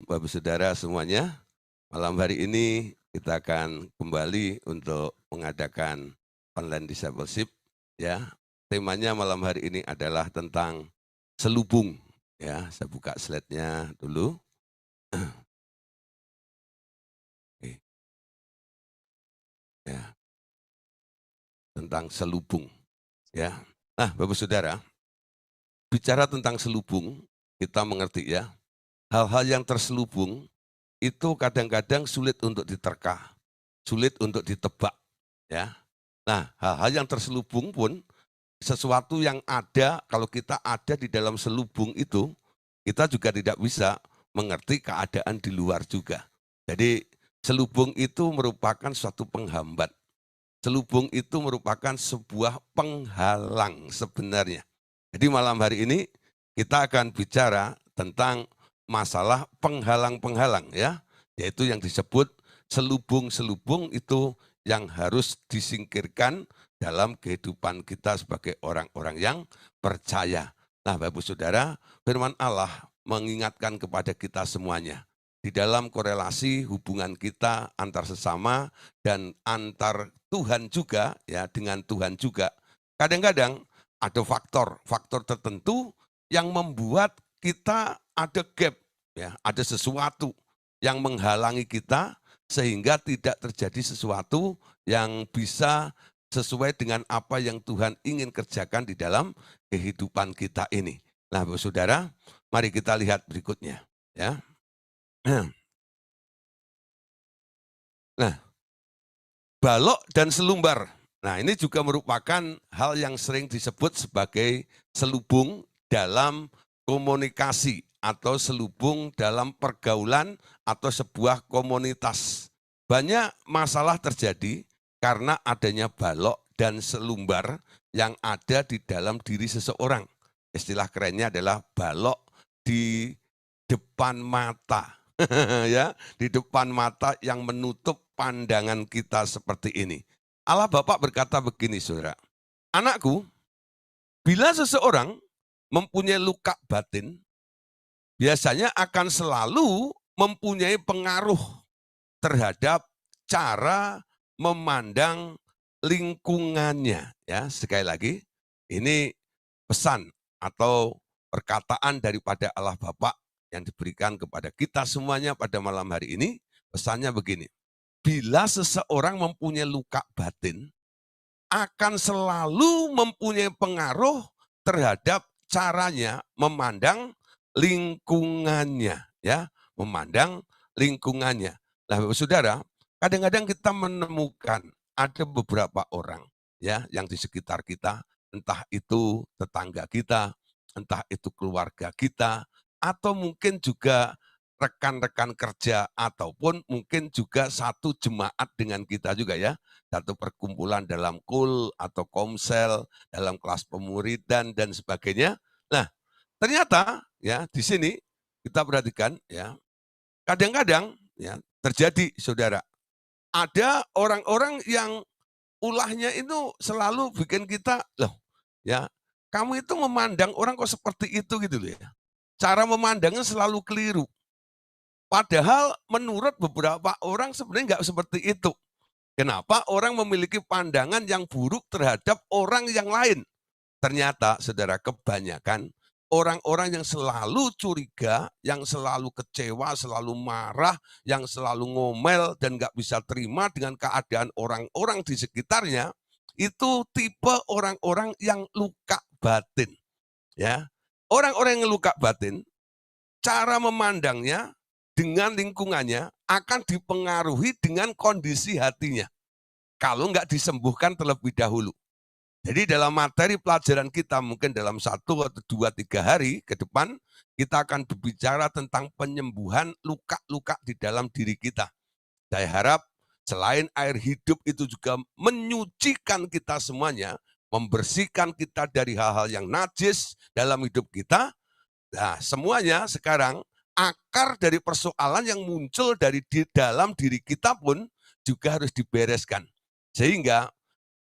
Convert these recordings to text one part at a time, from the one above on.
Bapak Saudara semuanya. Malam hari ini kita akan kembali untuk mengadakan online discipleship ya. Temanya malam hari ini adalah tentang selubung ya. Saya buka slide-nya dulu. Oke, ya, tentang selubung ya. Nah, Bapak Saudara, bicara tentang selubung, kita mengerti ya, hal-hal yang terselubung itu kadang-kadang sulit untuk diterka, sulit untuk ditebak ya. Nah, hal-hal yang terselubung pun sesuatu yang ada, kalau kita ada di dalam selubung itu, kita juga tidak bisa mengerti keadaan di luar juga. Jadi selubung itu merupakan suatu penghambat. Selubung itu merupakan sebuah penghalang sebenarnya. Jadi malam hari ini kita akan bicara tentang masalah penghalang-penghalang ya, yaitu yang disebut selubung-selubung itu yang harus disingkirkan dalam kehidupan kita sebagai orang-orang yang percaya. Nah, Bapak Saudara, firman Allah mengingatkan kepada kita semuanya di dalam korelasi hubungan kita antar sesama dan antar Tuhan juga ya, dengan Tuhan juga. Kadang-kadang ada faktor tertentu yang membuat kita ada gap ya, ada sesuatu yang menghalangi kita sehingga tidak terjadi sesuatu yang bisa sesuai dengan apa yang Tuhan ingin kerjakan di dalam kehidupan kita ini. Nah, Bapak Saudara, mari kita lihat berikutnya ya. Nah, balok dan selumbar. Nah, ini juga merupakan hal yang sering disebut sebagai selubung dalam komunikasi atau selubung dalam pergaulan atau sebuah komunitas. Banyak masalah terjadi karena adanya balok dan selumbar yang ada di dalam diri seseorang. Istilah kerennya adalah balok di depan mata. Ya, di depan mata yang menutup pandangan kita seperti ini. Allah Bapa berkata begini, Saudara. Anakku, bila seseorang mempunyai luka batin, biasanya akan selalu mempunyai pengaruh terhadap cara memandang lingkungannya. Ya, sekali lagi, ini pesan atau perkataan daripada Allah Bapa yang diberikan kepada kita semuanya pada malam hari ini. Pesannya begini, bila seseorang mempunyai luka batin, akan selalu mempunyai pengaruh terhadap caranya memandang lingkungannya, ya, memandang lingkungannya. Nah, Bapak Saudara, kadang-kadang kita menemukan ada beberapa orang, ya, yang di sekitar kita, entah itu tetangga kita, entah itu keluarga kita, atau mungkin juga rekan-rekan kerja, ataupun mungkin juga satu jemaat dengan kita juga ya, satu perkumpulan dalam kul atau komsel, dalam kelas pemuridan dan sebagainya. Nah, ternyata ya di sini kita perhatikan ya, kadang-kadang ya terjadi Saudara, ada orang-orang yang ulahnya itu selalu bikin kita, loh ya, kamu itu memandang orang kok seperti itu gitu loh ya. Cara memandangnya selalu keliru. Padahal menurut beberapa orang sebenarnya nggak seperti itu. Kenapa orang memiliki pandangan yang buruk terhadap orang yang lain? Ternyata, Saudara, kebanyakan orang-orang yang selalu curiga, yang selalu kecewa, selalu marah, yang selalu ngomel dan nggak bisa terima dengan keadaan orang-orang di sekitarnya, itu tipe orang-orang yang luka batin. Ya, orang-orang yang luka batin, cara memandangnya dengan lingkungannya akan dipengaruhi dengan kondisi hatinya kalau nggak disembuhkan terlebih dahulu. Jadi dalam materi pelajaran kita mungkin dalam 1 atau 2, 3 hari ke depan, kita akan berbicara tentang penyembuhan luka-luka di dalam diri kita. Saya harap selain air hidup itu juga menyucikan kita semuanya, membersihkan kita dari hal-hal yang najis dalam hidup kita. Nah, semuanya sekarang akar dari persoalan yang muncul dari di dalam diri kita pun juga harus dibereskan. Sehingga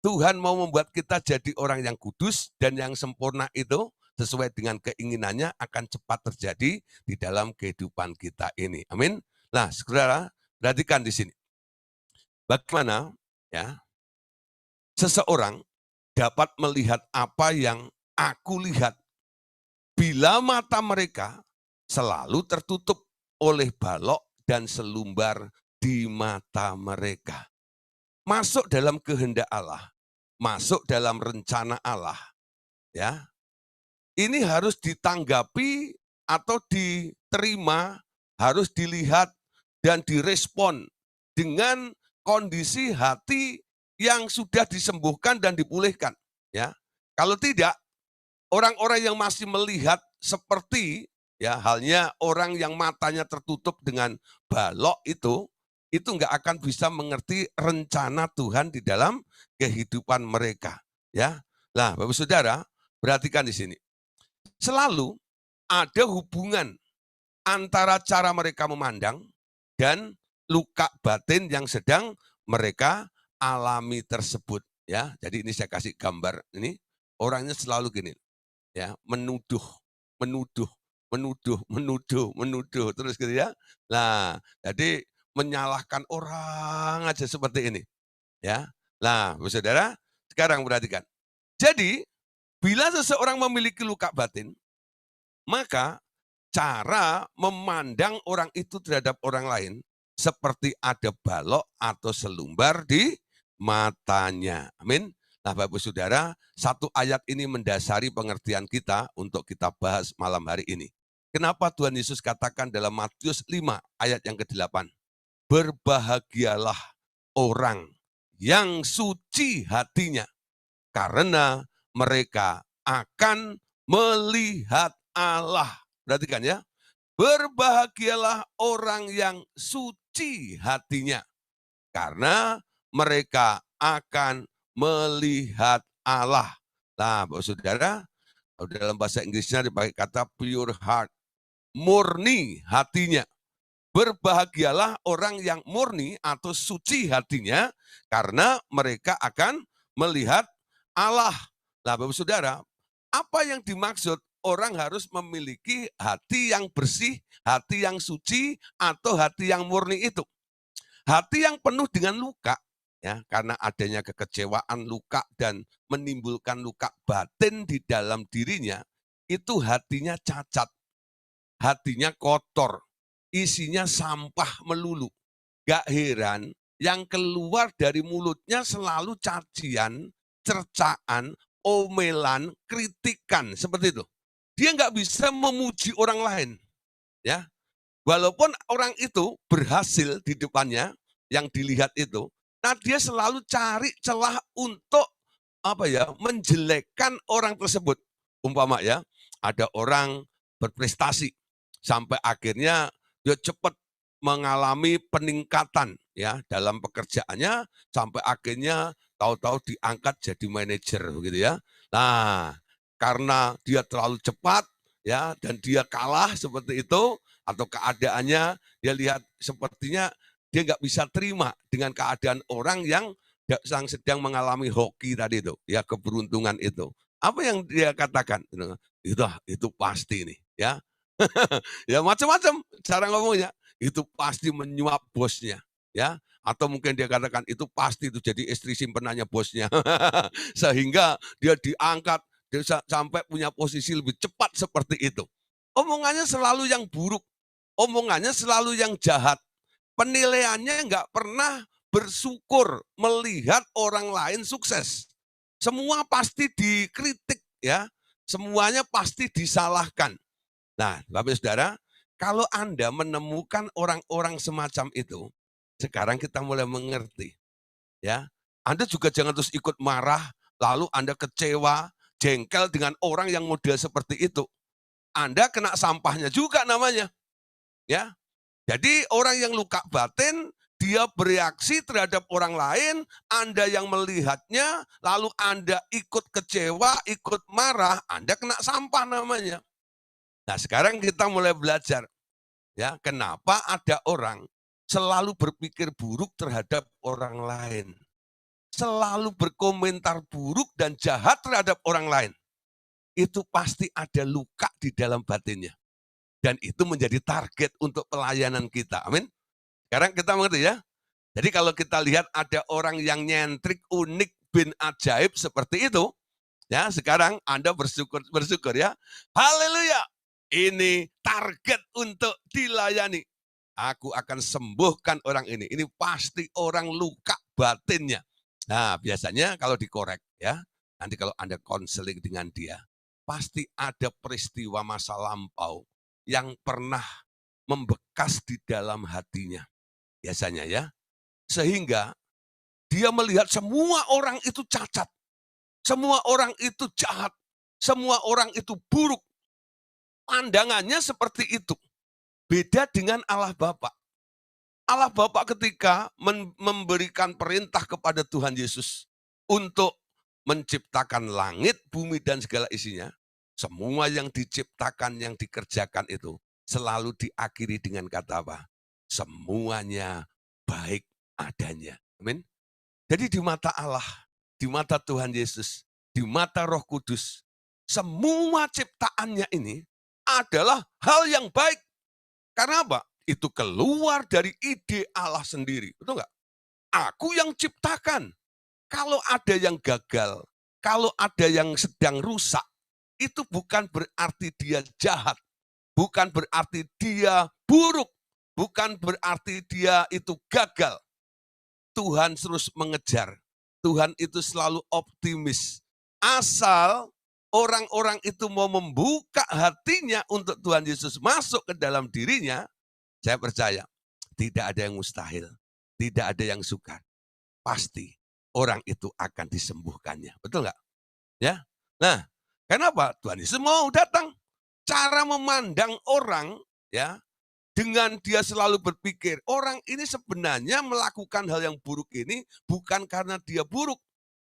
Tuhan mau membuat kita jadi orang yang kudus dan yang sempurna itu sesuai dengan keinginannya akan cepat terjadi di dalam kehidupan kita ini. Amin. Nah, saudara, perhatikan di sini. Bagaimana ya seseorang dapat melihat apa yang aku lihat bila mata mereka selalu tertutup oleh balok dan selumbar di mata mereka. Masuk dalam kehendak Allah, masuk dalam rencana Allah, ya. Ini harus ditanggapi atau diterima, harus dilihat dan direspon dengan kondisi hati yang sudah disembuhkan dan dipulihkan, ya. Kalau tidak, orang-orang yang masih melihat seperti ya halnya orang yang matanya tertutup dengan balok itu nggak akan bisa mengerti rencana Tuhan di dalam kehidupan mereka, ya. Nah, Bapak Saudara, perhatikan di sini. Selalu ada hubungan antara cara mereka memandang dan luka batin yang sedang mereka alami tersebut, ya. Jadi ini saya kasih gambar ini, orangnya selalu gini, ya, menuduh, menuduh, menuduh, menuduh, menuduh, terus gitu ya. Nah, jadi menyalahkan orang aja seperti ini, ya. Nah, saudara, sekarang perhatikan. Jadi, bila seseorang memiliki luka batin, maka cara memandang orang itu terhadap orang lain seperti ada balok atau selumbar di matanya. Amin. Nah, Bapak Saudara, satu ayat ini mendasari pengertian kita untuk kita bahas malam hari ini. Kenapa Tuhan Yesus katakan dalam Matius 5 ayat yang ke-8, berbahagialah orang yang suci hatinya, karena mereka akan melihat Allah. Perhatikan ya, berbahagialah orang yang suci hatinya, karena mereka akan melihat Allah. Nah, Bapak Saudara, dalam bahasa Inggrisnya dipakai kata pure heart, murni hatinya. Berbahagialah orang yang murni atau suci hatinya, karena mereka akan melihat Allah. Nah, Bapak Saudara, apa yang dimaksud orang harus memiliki hati yang bersih, hati yang suci, atau hati yang murni itu? Hati yang penuh dengan luka, ya, karena adanya kekecewaan, luka, dan menimbulkan luka batin di dalam dirinya, itu hatinya cacat, hatinya kotor, isinya sampah melulu. Gak heran yang keluar dari mulutnya selalu cacian, cercaan, omelan, kritikan, seperti itu. Dia nggak bisa memuji orang lain, ya. Walaupun orang itu berhasil di depannya, yang dilihat itu, nah dia selalu cari celah untuk apa ya, menjelekkan orang tersebut. Umpama ya, ada orang berprestasi sampai akhirnya dia cepat mengalami peningkatan ya dalam pekerjaannya sampai akhirnya tahu-tahu diangkat jadi manajer begitu ya. Nah, karena dia terlalu cepat ya dan dia kalah seperti itu atau keadaannya dia lihat sepertinya dia nggak bisa terima dengan keadaan orang yang sedang mengalami hoki tadi itu, ya keberuntungan itu. Apa yang dia katakan? Itu pasti nih, ya. Ya macam-macam cara ngomongnya. Itu pasti menyuap bosnya, ya. Atau mungkin dia katakan itu pasti itu jadi istri simpenannya bosnya. Sehingga dia diangkat dia sampai punya posisi lebih cepat seperti itu. Omongannya selalu yang buruk, omongannya selalu yang jahat. Penilaiannya nggak pernah bersyukur melihat orang lain sukses. Semua pasti dikritik ya, semuanya pasti disalahkan. Nah, Bapak Saudara, kalau Anda menemukan orang-orang semacam itu, sekarang kita mulai mengerti. Ya, Anda juga jangan terus ikut marah, lalu Anda kecewa, jengkel dengan orang yang model seperti itu. Anda kena sampahnya juga namanya. Ya, jadi orang yang luka batin, dia bereaksi terhadap orang lain, Anda yang melihatnya, lalu Anda ikut kecewa, ikut marah, Anda kena sampah namanya. Nah sekarang kita mulai belajar, ya kenapa ada orang selalu berpikir buruk terhadap orang lain. Selalu berkomentar buruk dan jahat terhadap orang lain. itu pasti ada luka di dalam batinnya. Dan itu menjadi target untuk pelayanan kita. Amin. Sekarang kita mengerti ya. Jadi kalau kita lihat ada orang yang nyentrik, unik, bin ajaib seperti itu, ya sekarang Anda bersyukur ya. Haleluya. Ini target untuk dilayani. Aku akan sembuhkan orang ini. Ini pasti orang luka batinnya. Nah, biasanya kalau dikorek ya, nanti kalau Anda konseling dengan dia, pasti ada peristiwa masa lampau yang pernah membekas di dalam hatinya. Biasanya ya. Sehingga dia melihat semua orang itu cacat. Semua orang itu jahat. Semua orang itu buruk. Pandangannya seperti itu. Beda dengan Allah Bapa. Allah Bapa ketika memberikan perintah kepada Tuhan Yesus untuk menciptakan langit, bumi, dan segala isinya, semua yang diciptakan, yang dikerjakan itu selalu diakhiri dengan kata apa? Semuanya baik adanya. Amin. Jadi di mata Allah, di mata Tuhan Yesus, di mata Roh Kudus, semua ciptaannya ini adalah hal yang baik. Karena apa? Itu keluar dari ide Allah sendiri. Betul nggak? Aku yang ciptakan. Kalau ada yang gagal, kalau ada yang sedang rusak, itu bukan berarti dia jahat. Bukan berarti dia buruk. Bukan berarti dia itu gagal. Tuhan terus mengejar. Tuhan itu selalu optimis. Asal orang-orang itu mau membuka hatinya untuk Tuhan Yesus masuk ke dalam dirinya, saya percaya tidak ada yang mustahil, tidak ada yang sukar. Pasti orang itu akan disembuhkannya. Betul nggak? Ya. Nah, kenapa Tuhan Yesus mau datang? Cara memandang orang, ya, dengan dia selalu berpikir, orang ini sebenarnya melakukan hal yang buruk ini bukan karena dia buruk.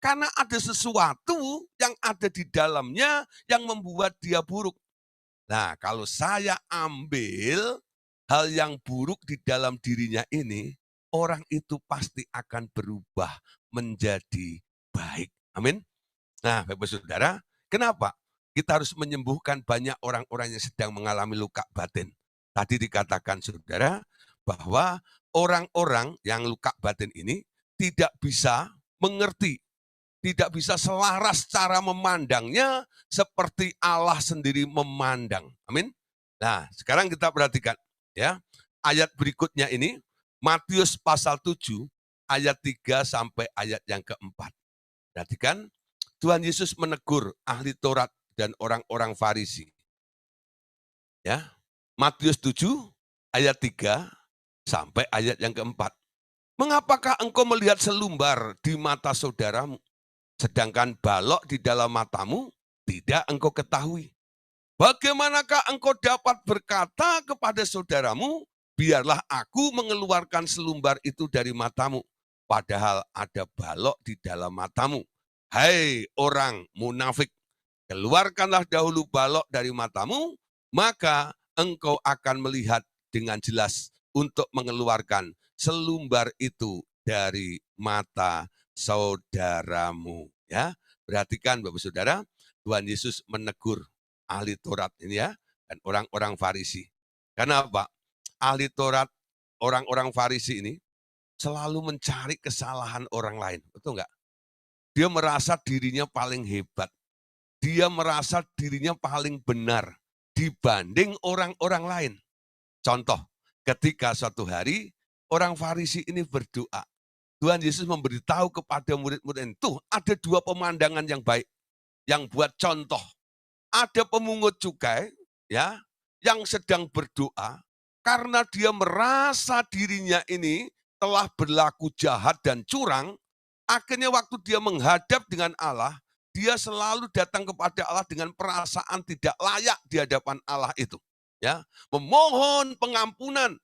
Karena ada sesuatu yang ada di dalamnya yang membuat dia buruk. Nah, kalau saya ambil hal yang buruk di dalam dirinya ini, orang itu pasti akan berubah menjadi baik. Amin. Nah, Bapak Saudara, kenapa kita harus menyembuhkan banyak orang-orang yang sedang mengalami luka batin? Tadi dikatakan Saudara bahwa orang-orang yang luka batin ini tidak bisa mengerti, tidak bisa selaras cara memandangnya seperti Allah sendiri memandang. Amin. Nah, sekarang kita perhatikan ya. Ayat berikutnya ini Matius pasal 7 ayat 3 sampai ayat yang keempat. Perhatikan, Tuhan Yesus menegur ahli Taurat dan orang-orang Farisi. Ya. Matius 7 ayat 3 sampai ayat yang keempat. Mengapakah engkau melihat selumbar di mata saudaramu, sedangkan balok di dalam matamu tidak engkau ketahui? Bagaimanakah engkau dapat berkata kepada saudaramu, biarlah aku mengeluarkan selumbar itu dari matamu, padahal ada balok di dalam matamu? Hai orang munafik, keluarkanlah dahulu balok dari matamu, maka engkau akan melihat dengan jelas untuk mengeluarkan selumbar itu dari mata saudaramu. Ya, perhatikan Bapak Saudara, Tuhan Yesus menegur ahli Taurat ini ya, dan orang-orang Farisi. Karena apa? Ahli Taurat, orang-orang Farisi ini selalu mencari kesalahan orang lain. Betul enggak? Dia merasa dirinya paling hebat. Dia merasa dirinya paling benar dibanding orang-orang lain. Contoh, ketika suatu hari orang Farisi ini berdoa. Tuhan Yesus memberitahu kepada murid-murid itu, ada dua pemandangan yang baik, yang buat contoh. Ada pemungut cukai ya, yang sedang berdoa karena dia merasa dirinya ini telah berlaku jahat dan curang. Akhirnya waktu dia menghadap dengan Allah, dia selalu datang kepada Allah dengan perasaan tidak layak di hadapan Allah itu. Ya, memohon pengampunan.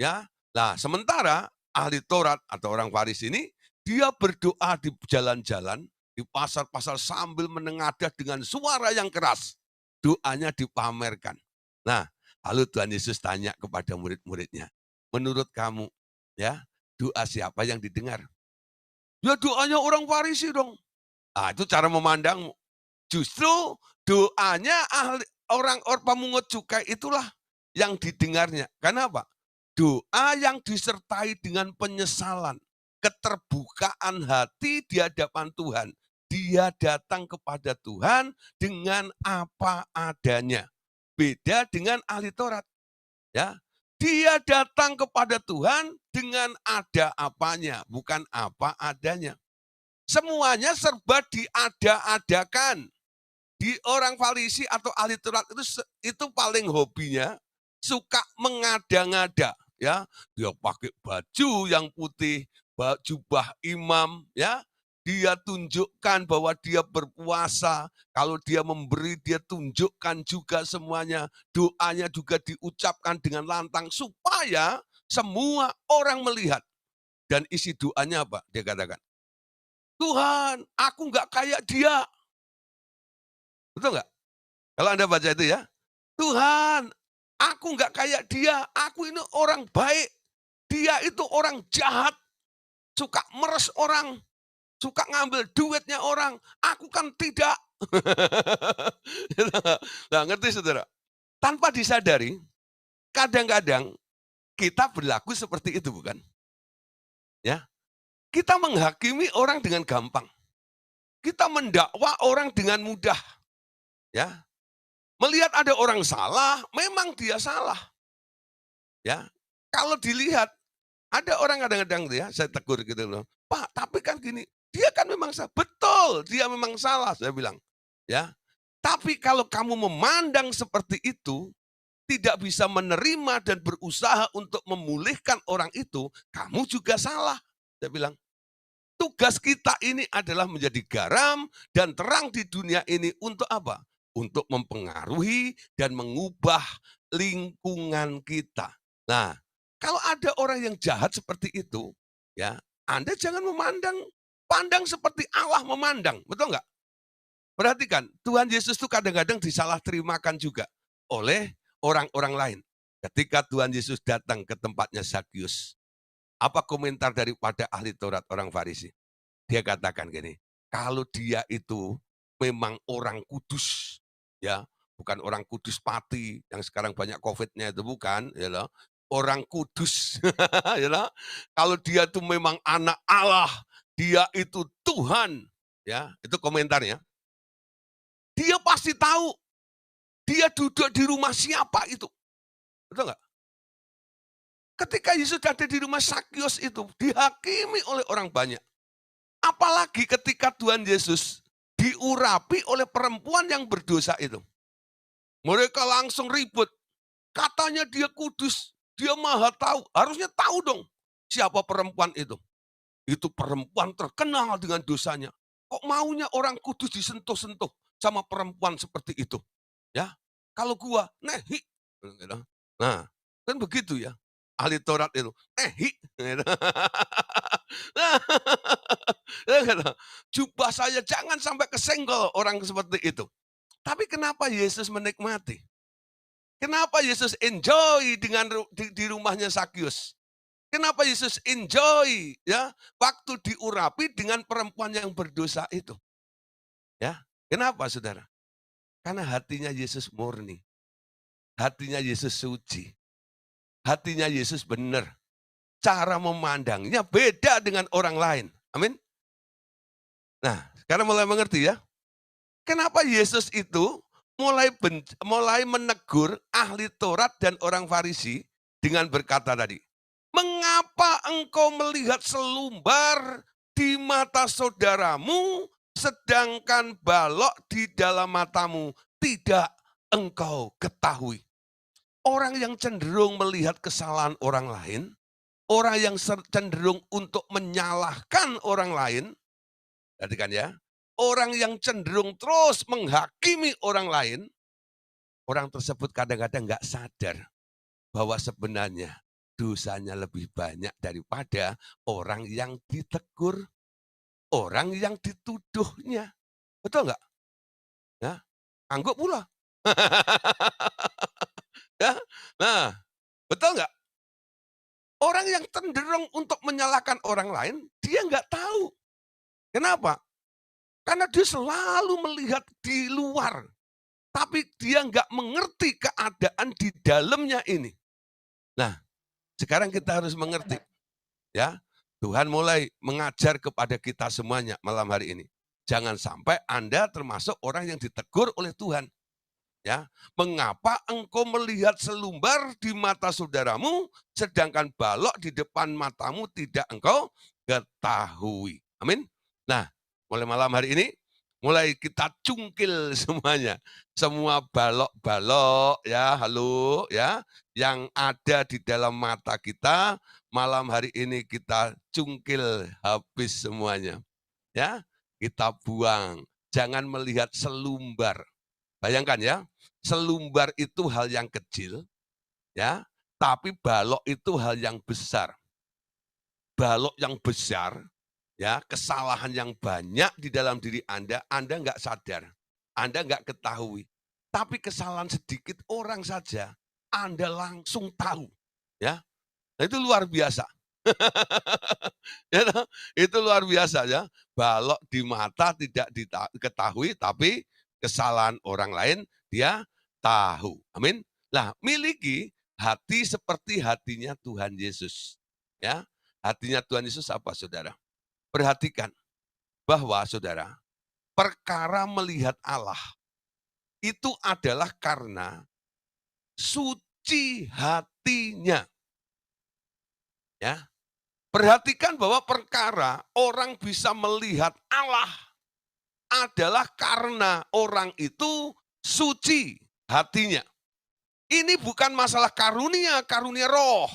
Ya, nah sementara ahli Taurat atau orang Farisi ini, dia berdoa di jalan-jalan, di pasar-pasar sambil menengadah dengan suara yang keras. Doanya dipamerkan. Nah, lalu Tuhan Yesus tanya kepada murid-muridnya, menurut kamu, ya, doa siapa yang didengar? Ya doanya orang Farisi dong. Nah, itu cara memandangmu. Justru Doanya orang pemungut cukai itulah yang didengarnya. Karena apa? Doa yang disertai dengan penyesalan, keterbukaan hati di hadapan Tuhan. Dia datang kepada Tuhan dengan apa adanya. Beda dengan ahli Taurat, ya. Dia datang kepada Tuhan dengan ada apanya, bukan apa adanya. Semuanya serba diada-adakan. Di orang Farisi atau ahli Taurat itu paling hobinya suka mengada-ngada, ya. Dia pakai baju yang putih, jubah imam, ya. Dia tunjukkan bahwa dia berpuasa. Kalau dia memberi, dia tunjukkan juga semuanya. Doanya juga diucapkan dengan lantang supaya semua orang melihat. Dan isi doanya apa? Dia katakan, Tuhan, aku nggak kayak dia. Betul nggak? Kalau Anda baca itu ya, Tuhan, aku nggak kayak dia, aku ini orang baik, dia itu orang jahat, suka meres orang, suka ngambil duitnya orang, aku kan tidak. Nah, ngerti saudara? Tanpa disadari, kadang-kadang kita berlaku seperti itu bukan? Ya, kita menghakimi orang dengan gampang. Kita mendakwa orang dengan mudah. Ya, melihat ada orang salah, memang dia salah. Ya, kalau dilihat ada orang kadang-kadang ya, saya tegur gitu loh. Pak, tapi kan gini, dia kan memang salah. Betul, dia memang salah, saya bilang. Ya. Tapi kalau kamu memandang seperti itu, tidak bisa menerima dan berusaha untuk memulihkan orang itu, kamu juga salah. Saya bilang, tugas kita ini adalah menjadi garam dan terang di dunia ini untuk apa? Untuk mempengaruhi dan mengubah lingkungan kita. Nah, kalau ada orang yang jahat seperti itu, ya, Anda jangan pandang seperti Allah memandang, betul nggak? Perhatikan, Tuhan Yesus itu kadang-kadang disalah terimakan juga oleh orang-orang lain. Ketika Tuhan Yesus datang ke tempatnya Zakius, apa komentar daripada ahli Taurat orang Farisi? Dia katakan gini, kalau dia itu memang orang kudus, ya, bukan orang kudus pati yang sekarang banyak COVID-nya itu bukan, ya loh. Orang kudus, ya loh. Kalau dia itu memang anak Allah, dia itu Tuhan, ya, itu komentarnya. Dia pasti tahu dia duduk di rumah siapa itu. Betul nggak? Ketika Yesus ada di rumah Zakius itu, dihakimi oleh orang banyak. Apalagi ketika Tuhan Yesus diurapi oleh perempuan yang berdosa itu. Mereka langsung ribut. Katanya dia kudus, dia maha tahu. Harusnya tahu dong siapa perempuan itu. Itu perempuan terkenal dengan dosanya. Kok maunya orang kudus disentuh-sentuh sama perempuan seperti itu? Ya, kalau gua nehi. Nah, kan begitu ya. Ahli Taurat itu, nehi. Jubah saya jangan sampai kesenggol orang seperti itu. Tapi kenapa Yesus menikmati? Kenapa Yesus enjoy di rumahnya Zakius? Kenapa Yesus enjoy ya waktu diurapi dengan perempuan yang berdosa itu? Ya, kenapa Saudara? Karena hatinya Yesus murni. Hatinya Yesus suci. Hatinya Yesus benar. Cara memandangnya beda dengan orang lain. Amin. Nah, sekarang mulai mengerti ya. Kenapa Yesus itu mulai menegur ahli Taurat dan orang Farisi dengan berkata tadi, "Mengapa engkau melihat selumbar di mata saudaramu, sedangkan balok di dalam matamu tidak engkau ketahui?" Orang yang cenderung melihat kesalahan orang lain, orang yang cenderung untuk menyalahkan orang lain, perhatikan ya, orang yang cenderung terus menghakimi orang lain, orang tersebut kadang-kadang nggak sadar bahwa sebenarnya dosanya lebih banyak daripada orang yang ditegur, orang yang dituduhnya. Betul nggak? Ya, angguk pula. Ya, nah, betul nggak? Orang yang cenderung untuk menyalahkan orang lain, dia nggak tahu. Kenapa? Karena dia selalu melihat di luar. tapi dia nggak mengerti keadaan di dalamnya ini. Nah, sekarang kita harus mengerti, ya. Tuhan mulai mengajar kepada kita semuanya malam hari ini. Jangan sampai Anda termasuk orang yang ditegur oleh Tuhan. Ya, mengapa engkau melihat selumbar di mata saudaramu, sedangkan balok di depan matamu tidak engkau ketahui. Amin. Nah, mulai malam hari ini, mulai kita cungkil semuanya. Semua balok-balok, ya, halo, ya, yang ada di dalam mata kita, malam hari ini kita cungkil habis semuanya. Ya, kita buang. Jangan melihat selumbar. Bayangkan ya, selumbar itu hal yang kecil, ya, tapi balok itu hal yang besar. Balok yang besar, ya, kesalahan yang banyak di dalam diri Anda nggak sadar, Anda nggak ketahui. Tapi kesalahan sedikit orang saja, Anda langsung tahu, ya. Nah, itu luar biasa. Ya, itu luar biasa ya. Balok di mata tidak diketahui, tapi kesalahan orang lain dia tahu. Amin. Nah, miliki hati seperti hatinya Tuhan Yesus. Ya, hatinya Tuhan Yesus apa, saudara? Perhatikan bahwa, saudara, perkara melihat Allah itu adalah karena suci hatinya. Ya, perhatikan bahwa perkara orang bisa melihat Allah adalah karena orang itu suci hatinya. Ini bukan masalah karunia, karunia roh,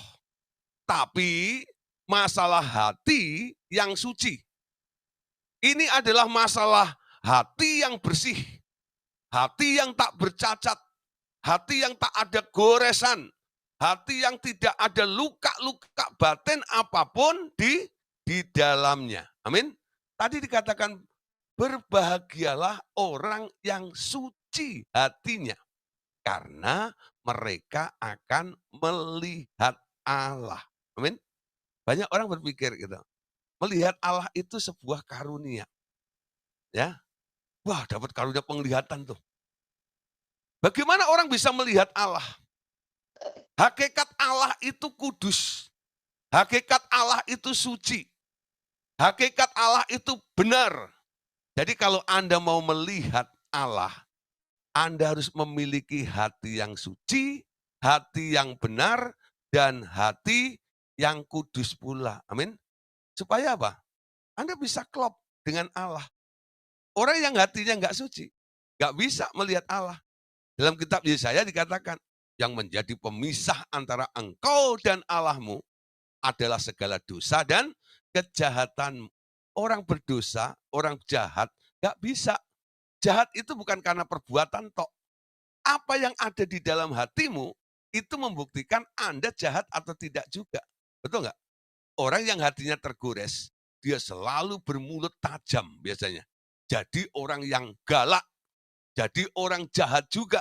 tapi masalah hati yang suci. Ini adalah masalah hati yang bersih, hati yang tak bercacat, hati yang tak ada goresan, hati yang tidak ada luka-luka batin apapun di dalamnya. Amin. Tadi dikatakan berbahagialah orang yang suci hatinya, karena mereka akan melihat Allah. Amin. Banyak orang berpikir gitu, melihat Allah itu sebuah karunia. Ya, wah, dapat karunia penglihatan tuh. Bagaimana orang bisa melihat Allah? Hakikat Allah itu kudus. Hakikat Allah itu suci. Hakikat Allah itu benar. Jadi kalau Anda mau melihat Allah, Anda harus memiliki hati yang suci, hati yang benar, dan hati yang kudus pula. Amin. Supaya apa? Anda bisa klop dengan Allah. Orang yang hatinya nggak suci, nggak bisa melihat Allah. Dalam kitab Yesaya dikatakan, yang menjadi pemisah antara engkau dan Allahmu adalah segala dosa dan kejahatan. Orang berdosa, orang jahat, nggak bisa. Jahat itu bukan karena perbuatan tok. Apa yang ada di dalam hatimu, itu membuktikan Anda jahat atau tidak juga. Betul nggak? Orang yang hatinya tergores, dia selalu bermulut tajam biasanya. Jadi orang yang galak, jadi orang jahat juga.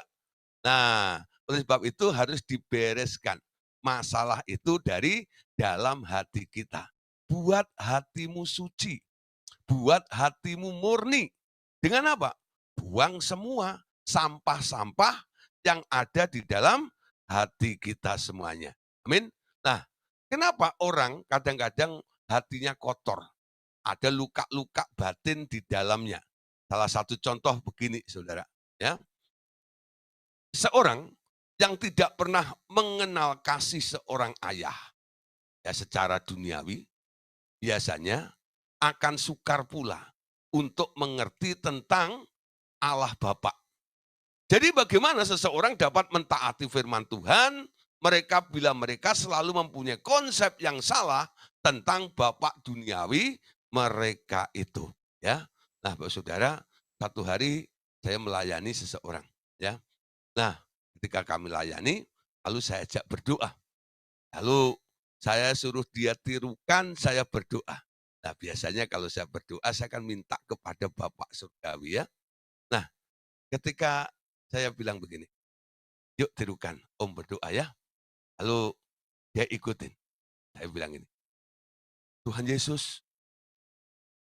Nah, oleh sebab itu harus dibereskan. Masalah itu dari dalam hati kita. Buat hatimu suci, buat hatimu murni. Dengan apa? Buang semua sampah-sampah yang ada di dalam hati kita semuanya. Amin. Nah, kenapa orang kadang-kadang hatinya kotor? Ada luka-luka batin di dalamnya. Salah satu contoh begini, saudara. Ya, seorang yang tidak pernah mengenal kasih seorang ayah, ya, secara duniawi, biasanya akan sukar pula untuk mengerti tentang Allah Bapa. Jadi bagaimana seseorang dapat mentaati firman Tuhan, mereka bila mereka selalu mempunyai konsep yang salah tentang Bapak duniawi mereka itu. Ya, nah, Bapak Saudara, satu hari saya melayani seseorang. Ya, nah, ketika kami layani, lalu saya ajak berdoa. Lalu saya suruh dia tirukan saya berdoa. Nah, biasanya kalau saya berdoa, saya akan minta kepada Bapak Surgawi, ya. Nah, ketika saya bilang begini, yuk tirukan, Om berdoa ya. Lalu dia ikutin. Saya bilang ini, Tuhan Yesus.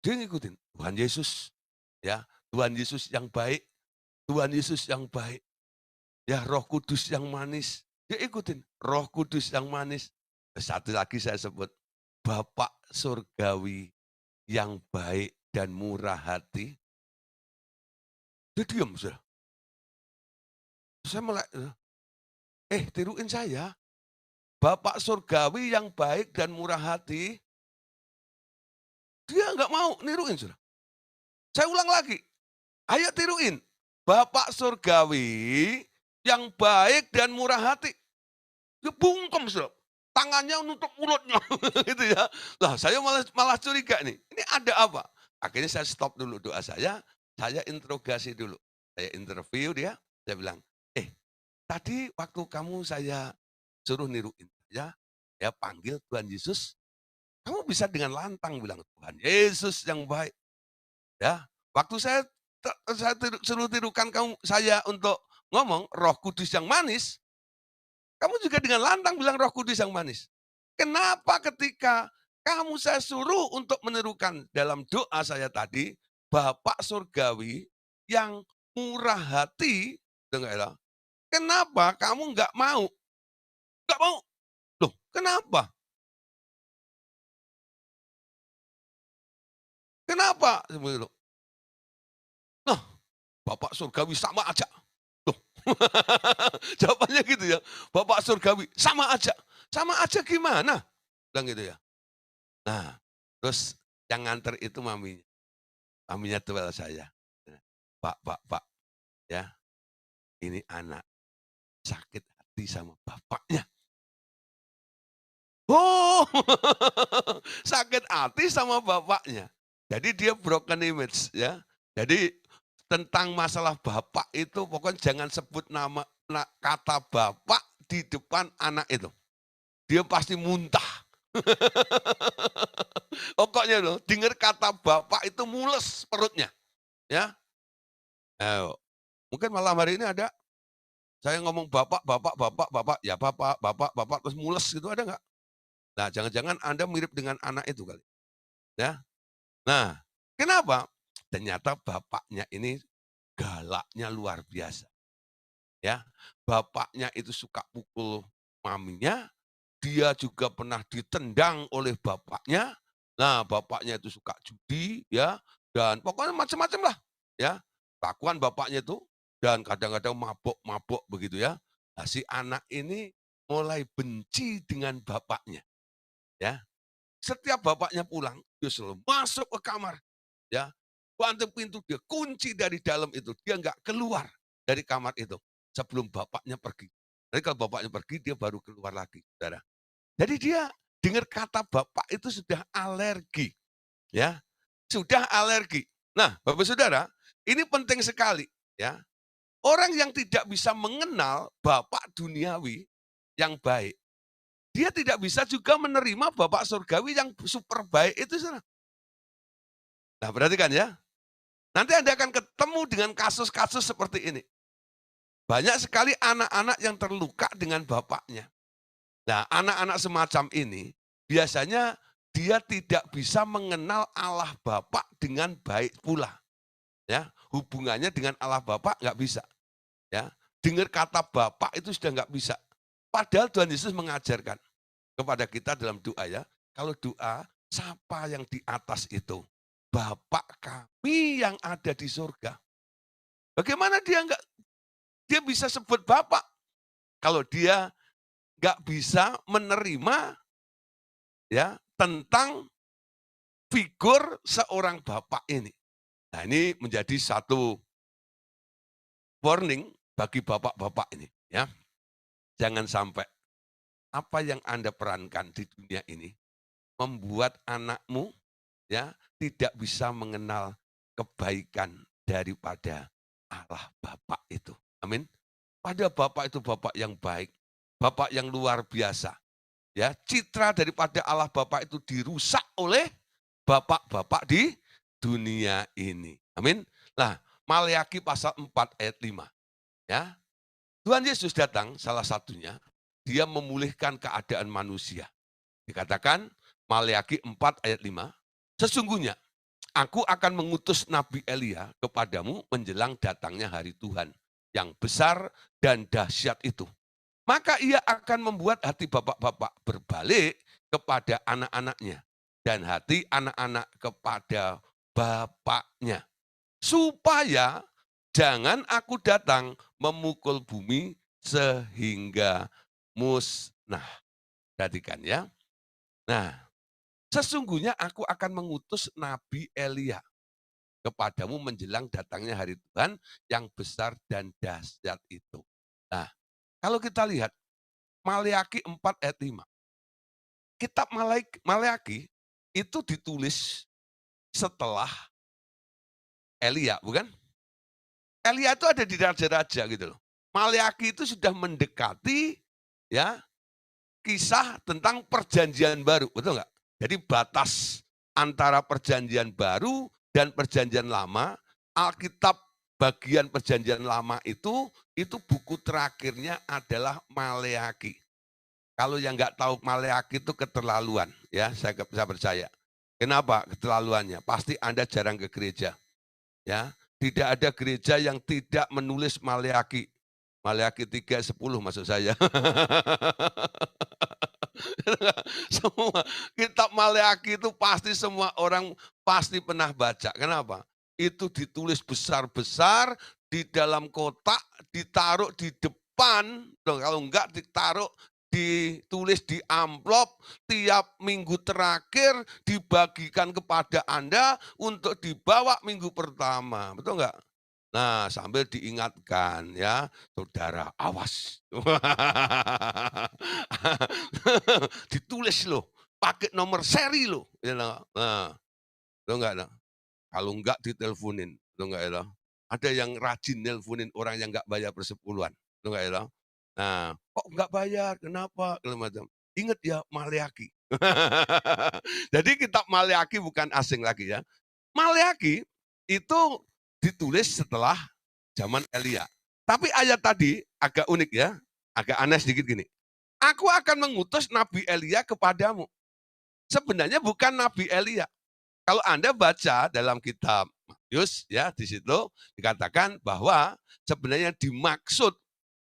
Dia ngikutin, Tuhan Yesus. Ya, Tuhan Yesus yang baik. Tuhan Yesus yang baik. Ya, Roh Kudus yang manis. Dia ikutin, Roh Kudus yang manis. Satu lagi saya sebut, Bapak Surgawi yang baik dan murah hati. Dia diam, sudah. Saya mulai, tiruin saya. Bapak Surgawi yang baik dan murah hati. Dia nggak mau niruin, sudah. Saya ulang lagi, ayo tiruin. Bapak Surgawi yang baik dan murah hati. Dia bungkem, sudah. Tangannya nutup mulutnya, gitu ya. Lah, saya malah curiga nih, ini ada apa? Akhirnya saya stop dulu doa saya interogasi dulu. Saya interview dia, saya bilang, tadi waktu kamu saya suruh niruin ya panggil Tuhan Yesus, kamu bisa dengan lantang bilang, Tuhan Yesus yang baik. Ya, waktu saya suruh tirukan saya untuk ngomong Roh Kudus yang manis, kamu juga dengan lantang bilang Roh Kudus yang manis. Kenapa ketika kamu saya suruh untuk menirukan dalam doa saya tadi, Bapak Surgawi yang murah hati, dengar ya, kenapa kamu nggak mau? Nggak mau. Loh, kenapa? Kenapa? Seperti itu. Nah, Bapak Surgawi sama aja. Loh, jawabannya gitu ya. Bapak Surgawi sama aja. Sama aja gimana? Bilang gitu ya. Nah, terus yang nganter itu maminya. Maminya tuel saya. Pak, ya, ini anak sakit hati sama bapaknya. Oh, sakit hati sama bapaknya. Jadi dia broken image ya. Jadi tentang masalah bapak itu pokoknya jangan sebut kata bapak di depan anak itu. Dia pasti muntah. Pokoknya loh, dengar kata bapak itu mules perutnya. Ya, mungkin malam hari ini ada saya ngomong bapak, ya bapak, terus mules gitu ada nggak? Nah, jangan-jangan Anda mirip dengan anak itu kali. Ya. Nah, kenapa? Ternyata bapaknya ini galaknya luar biasa. Ya, bapaknya itu suka pukul maminya, dia juga pernah ditendang oleh bapaknya. Nah, bapaknya itu suka judi, ya, dan pokoknya macam-macam lah, ya. Kelakuan bapaknya itu dan kadang-kadang mabok-mabok begitu ya. Nah, si anak ini mulai benci dengan bapaknya, ya. Setiap bapaknya pulang, dia selalu masuk ke kamar, ya. Banting pintu, dia kunci dari dalam itu, dia nggak keluar dari kamar itu sebelum bapaknya pergi. Jadi kalau bapaknya pergi, dia baru keluar lagi, saudara. Jadi dia dengar kata bapak itu sudah alergi, ya, sudah alergi. Nah, Bapak Saudara, ini penting sekali, ya. Orang yang tidak bisa mengenal bapak duniawi yang baik, dia tidak bisa juga menerima bapak surgawi yang super baik itu, saudara. Nah, perhatikan ya. Nanti Anda akan ketemu dengan kasus-kasus seperti ini. Banyak sekali anak-anak yang terluka dengan bapaknya. Nah, anak-anak semacam ini biasanya dia tidak bisa mengenal Allah Bapa dengan baik pula. Ya, hubungannya dengan Allah Bapa nggak bisa. Ya, dengar kata Bapa itu sudah nggak bisa. Padahal Tuhan Yesus mengajarkan kepada kita dalam doa ya, kalau doa siapa yang di atas itu, Bapa kami yang ada di surga. Bagaimana dia bisa sebut Bapa kalau dia nggak bisa menerima ya tentang figur seorang bapak ini. Nah, ini menjadi satu warning bagi bapak-bapak ini ya. Jangan sampai apa yang Anda perankan di dunia ini membuat anakmu ya tidak bisa mengenal kebaikan daripada Allah Bapa itu. Amin. Pada Bapak itu Bapak yang baik, Bapak yang luar biasa. Ya, citra daripada Allah Bapa itu dirusak oleh bapak-bapak di dunia ini. Amin. Nah, Maleakhi pasal 4 ayat 5. Ya. Tuhan Yesus datang salah satunya, dia memulihkan keadaan manusia. Dikatakan Maleakhi 4 ayat 5, sesungguhnya Aku akan mengutus Nabi Elia kepadamu menjelang datangnya hari Tuhan yang besar dan dahsyat itu. Maka ia akan membuat hati bapak-bapak berbalik kepada anak-anaknya dan hati anak-anak kepada bapaknya. Supaya jangan aku datang memukul bumi sehingga musnah. Perhatikan ya. Nah, sesungguhnya aku akan mengutus Nabi Elia kepadamu menjelang datangnya hari Tuhan yang besar dan dahsyat itu. Nah, kalau kita lihat Maleakhi 4 ayat 5. Kitab Maleakhi itu ditulis setelah Elia, bukan? Elia itu ada di raja-raja gitu loh. Maleakhi itu sudah mendekati ya kisah tentang perjanjian baru, betul nggak? Jadi batas antara perjanjian baru dan perjanjian lama, Alkitab bagian perjanjian lama itu buku terakhirnya adalah Maleakhi. Kalau yang nggak tahu Maleakhi itu keterlaluan, ya saya percaya. Kenapa keterlaluannya? Pasti Anda jarang ke gereja. Ya, tidak ada gereja yang tidak menulis Maleakhi. Maleakhi 3:10 maksud saya. Semua kitab Maleakhi itu pasti semua orang pasti pernah baca. Kenapa? Itu ditulis besar-besar di dalam kotak, ditaruh di depan. Kalau enggak ditaruh ditulis di amplop tiap minggu terakhir dibagikan kepada Anda untuk dibawa minggu pertama. Betul enggak? Nah, sambil diingatkan ya, saudara, awas. Ditulis loh, pakai nomor seri loh. Nah, lo enggak, nah. Kalau enggak diteleponin, lo enggak ya. Ada yang rajin nelponin orang yang enggak bayar persepuluhan, lo enggak ya. Nah, kok enggak bayar, kenapa? Segala macam. Ingat ya, Maleakhi. Jadi kitab Maleakhi bukan asing lagi ya. Maleakhi itu ditulis setelah zaman Elia. Tapi ayat tadi agak unik ya, agak aneh sedikit gini. Aku akan mengutus Nabi Elia kepadamu. Sebenarnya bukan Nabi Elia. Kalau Anda baca dalam kitab Matius ya, di situ dikatakan bahwa sebenarnya dimaksud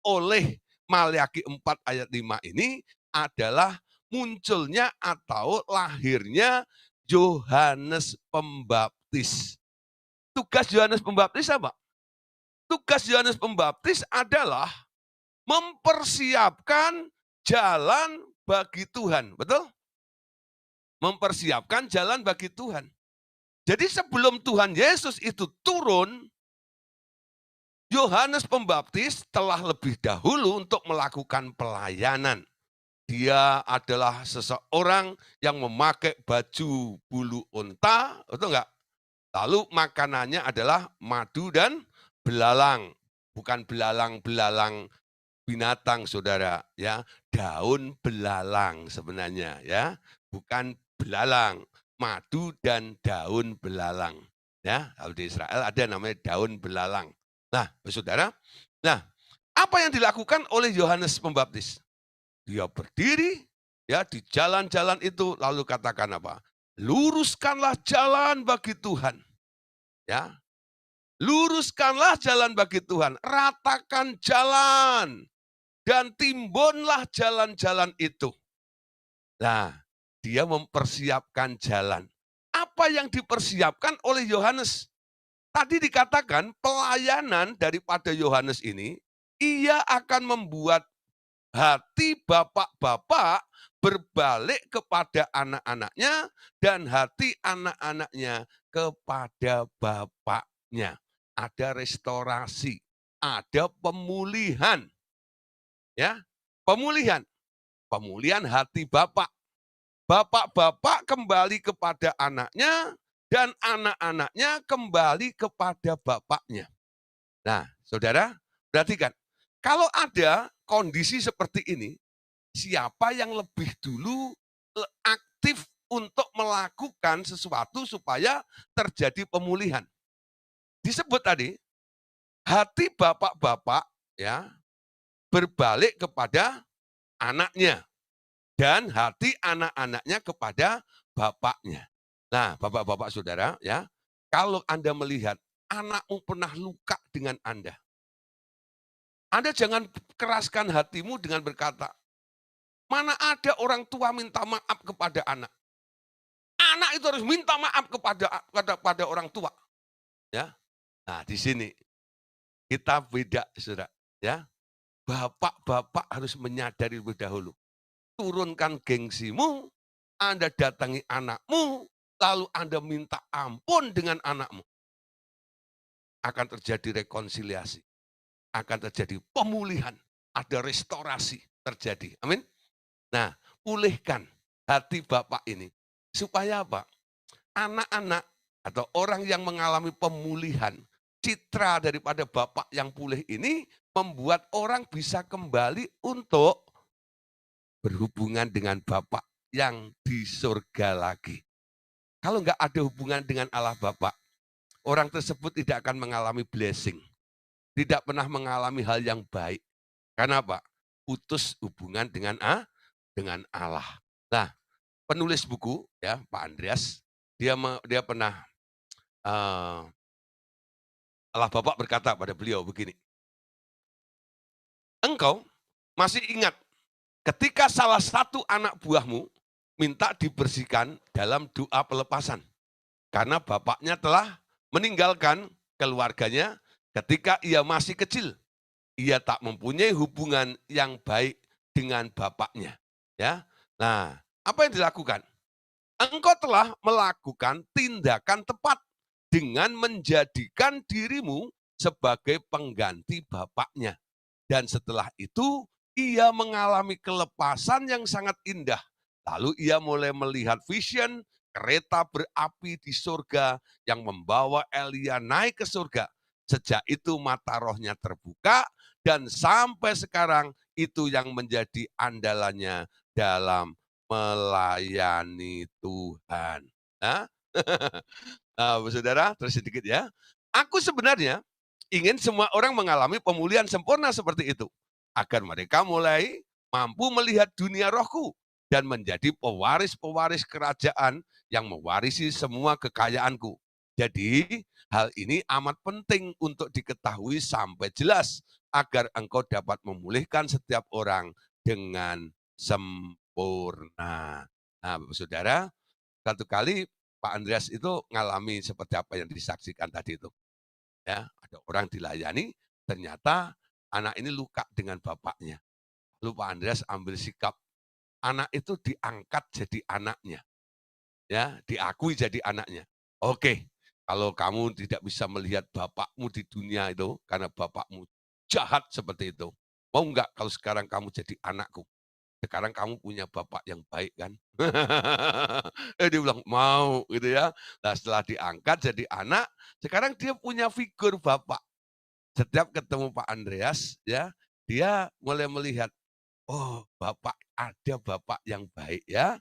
oleh Maleakhi 4 ayat 5 ini adalah munculnya atau lahirnya Yohanes Pembaptis. Tugas Yohanes Pembaptis apa? Tugas Yohanes Pembaptis adalah mempersiapkan jalan bagi Tuhan, betul? Mempersiapkan jalan bagi Tuhan. Jadi sebelum Tuhan Yesus itu turun, Yohanes Pembaptis telah lebih dahulu untuk melakukan pelayanan. Dia adalah seseorang yang memakai baju bulu unta, betul enggak? Lalu makanannya adalah madu dan belalang. Bukan belalang-belalang binatang, saudara. Ya, daun belalang sebenarnya. Ya, bukan belalang. Madu dan daun belalang. Ya, kalau di Israel ada namanya daun belalang. Nah, saudara. Nah, apa yang dilakukan oleh Yohanes Pembaptis? Dia berdiri ya di jalan-jalan itu lalu katakan apa? Luruskanlah jalan bagi Tuhan. Ya. Luruskanlah jalan bagi Tuhan, ratakan jalan dan timbunlah jalan-jalan itu. Nah, dia mempersiapkan jalan. Apa yang dipersiapkan oleh Yohanes? Tadi dikatakan pelayanan daripada Yohanes ini, ia akan membuat hati bapak-bapak berbalik kepada anak-anaknya dan hati anak-anaknya kepada bapaknya. Ada restorasi, ada pemulihan. Ya, pemulihan. Pemulihan hati bapak. Bapak-bapak kembali kepada anaknya dan anak-anaknya kembali kepada bapaknya. Nah, saudara, perhatikan. Kalau ada kondisi seperti ini, siapa yang lebih dulu aktif untuk melakukan sesuatu supaya terjadi pemulihan? Disebut tadi, hati bapak-bapak ya berbalik kepada anaknya dan hati anak-anaknya kepada bapaknya. Nah, bapak-bapak saudara ya, Kalau Anda melihat anakmu pernah luka dengan Anda jangan keraskan hatimu dengan berkata, mana ada orang tua minta maaf kepada anak. Anak itu harus minta maaf kepada orang tua. Ya, nah di sini kita beda, saudara. Ya, bapak-bapak harus menyadari lebih dahulu. Turunkan gengsimu, Anda datangi anakmu, lalu Anda minta ampun dengan anakmu. Akan terjadi rekonsiliasi, akan terjadi pemulihan, ada restorasi terjadi. Amin. Nah, pulihkan hati bapak ini. Supaya apa? Anak-anak atau orang yang mengalami pemulihan, citra daripada bapak yang pulih ini membuat orang bisa kembali untuk berhubungan dengan bapak yang di surga lagi. Kalau nggak ada hubungan dengan Allah Bapa, orang tersebut tidak akan mengalami blessing. Tidak pernah mengalami hal yang baik. Karena apa? Putus hubungan dengan Allah. Nah, penulis buku ya Pak Andreas, dia pernah Allah Bapa berkata pada beliau begini. Engkau masih ingat ketika salah satu anak buahmu minta dibersihkan dalam doa pelepasan. Karena bapaknya telah meninggalkan keluarganya ketika ia masih kecil. Ia tak mempunyai hubungan yang baik dengan bapaknya. Ya, nah, apa yang dilakukan? Engkau telah melakukan tindakan tepat dengan menjadikan dirimu sebagai pengganti bapaknya. Dan setelah itu, ia mengalami kelepasan yang sangat indah. Lalu ia mulai melihat vision kereta berapi di surga yang membawa Elia naik ke surga. Sejak itu mata rohnya terbuka dan sampai sekarang itu yang menjadi andalannya dalam melayani Tuhan. Nah, saudara, terus sedikit ya. Aku sebenarnya ingin semua orang mengalami pemulihan sempurna seperti itu. Agar mereka mulai mampu melihat dunia rohku dan menjadi pewaris-pewaris kerajaan yang mewarisi semua kekayaanku. Jadi, hal ini amat penting untuk diketahui sampai jelas agar engkau dapat memulihkan setiap orang dengan sempurna. Nah, Bapak Saudara, satu kali Pak Andreas itu ngalami seperti apa yang disaksikan tadi itu. Ya, ada orang dilayani, ternyata anak ini luka dengan bapaknya. Lalu Pak Andreas ambil sikap, anak itu diangkat jadi anaknya. Ya, diakui jadi anaknya. Oke, kalau kamu tidak bisa melihat bapakmu di dunia itu, karena bapakmu jahat seperti itu, mau enggak kalau sekarang kamu jadi anakku? Sekarang kamu punya bapak yang baik kan? Dia bilang, mau gitu ya. Nah setelah diangkat jadi anak, sekarang dia punya figur bapak. Setiap ketemu Pak Andreas, ya, dia mulai melihat, oh bapak, ada bapak yang baik ya,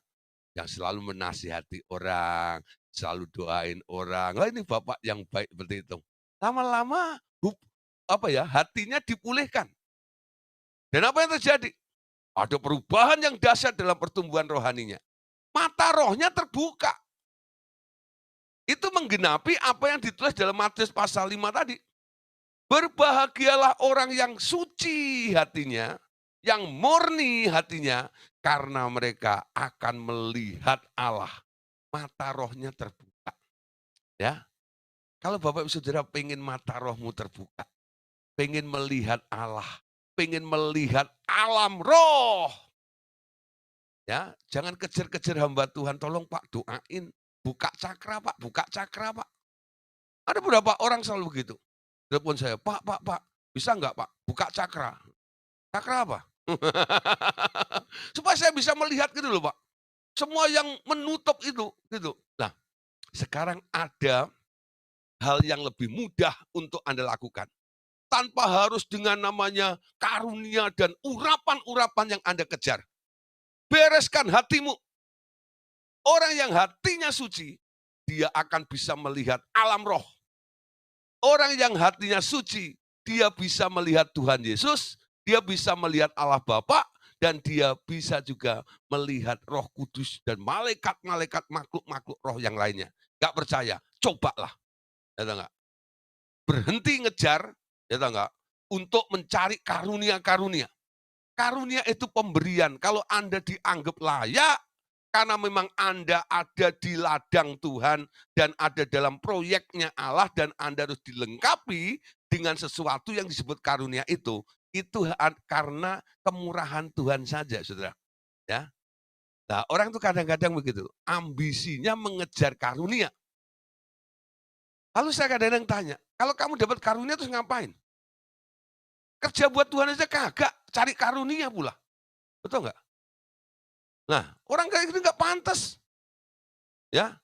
yang selalu menasihati orang, selalu doain orang. Oh ini bapak yang baik seperti itu. Lama-lama, hatinya dipulihkan. Dan apa yang terjadi? Ada perubahan yang dahsyat dalam pertumbuhan rohaninya. Mata rohnya terbuka. Itu menggenapi apa yang ditulis dalam Matius pasal 5 tadi. Berbahagialah orang yang suci hatinya, yang murni hatinya, karena mereka akan melihat Allah. Mata rohnya terbuka. Ya, kalau Bapak Ibu Saudara pengen mata rohmu terbuka, pengen melihat Allah, pengen melihat alam roh, ya, jangan kejar-kejar hamba Tuhan, tolong Pak doain, buka cakra Pak, buka cakra Pak. Ada beberapa orang selalu begitu. Telepon saya, Pak, bisa nggak Pak buka cakra? Cakra apa? Supaya saya bisa melihat gitu loh Pak. Semua yang menutup itu, gitu. Nah, sekarang ada hal yang lebih mudah untuk Anda lakukan. Tanpa harus dengan namanya karunia dan urapan-urapan yang Anda kejar. Bereskan hatimu. Orang yang hatinya suci, dia akan bisa melihat alam roh. Orang yang hatinya suci, dia bisa melihat Tuhan Yesus, dia bisa melihat Allah Bapa, dan dia bisa juga melihat Roh Kudus dan malaikat-malaikat makhluk-makhluk roh yang lainnya. Gak percaya, cobalah. ya tahu nggak? Berhenti ngejar, ya tahu nggak? Untuk mencari karunia-karunia. Karunia itu pemberian. Kalau Anda dianggap layak, karena memang Anda ada di ladang Tuhan dan ada dalam proyeknya Allah dan Anda harus dilengkapi dengan sesuatu yang disebut karunia itu karena kemurahan Tuhan saja, saudara. Ya, nah orang itu kadang-kadang begitu, ambisinya mengejar karunia. Lalu saya kadang-kadang tanya, kalau kamu dapat karunia terus ngapain? Kerja buat Tuhan aja kagak, cari karunia pula. Betul nggak? Nah, orang kayak gitu nggak pantas, ya.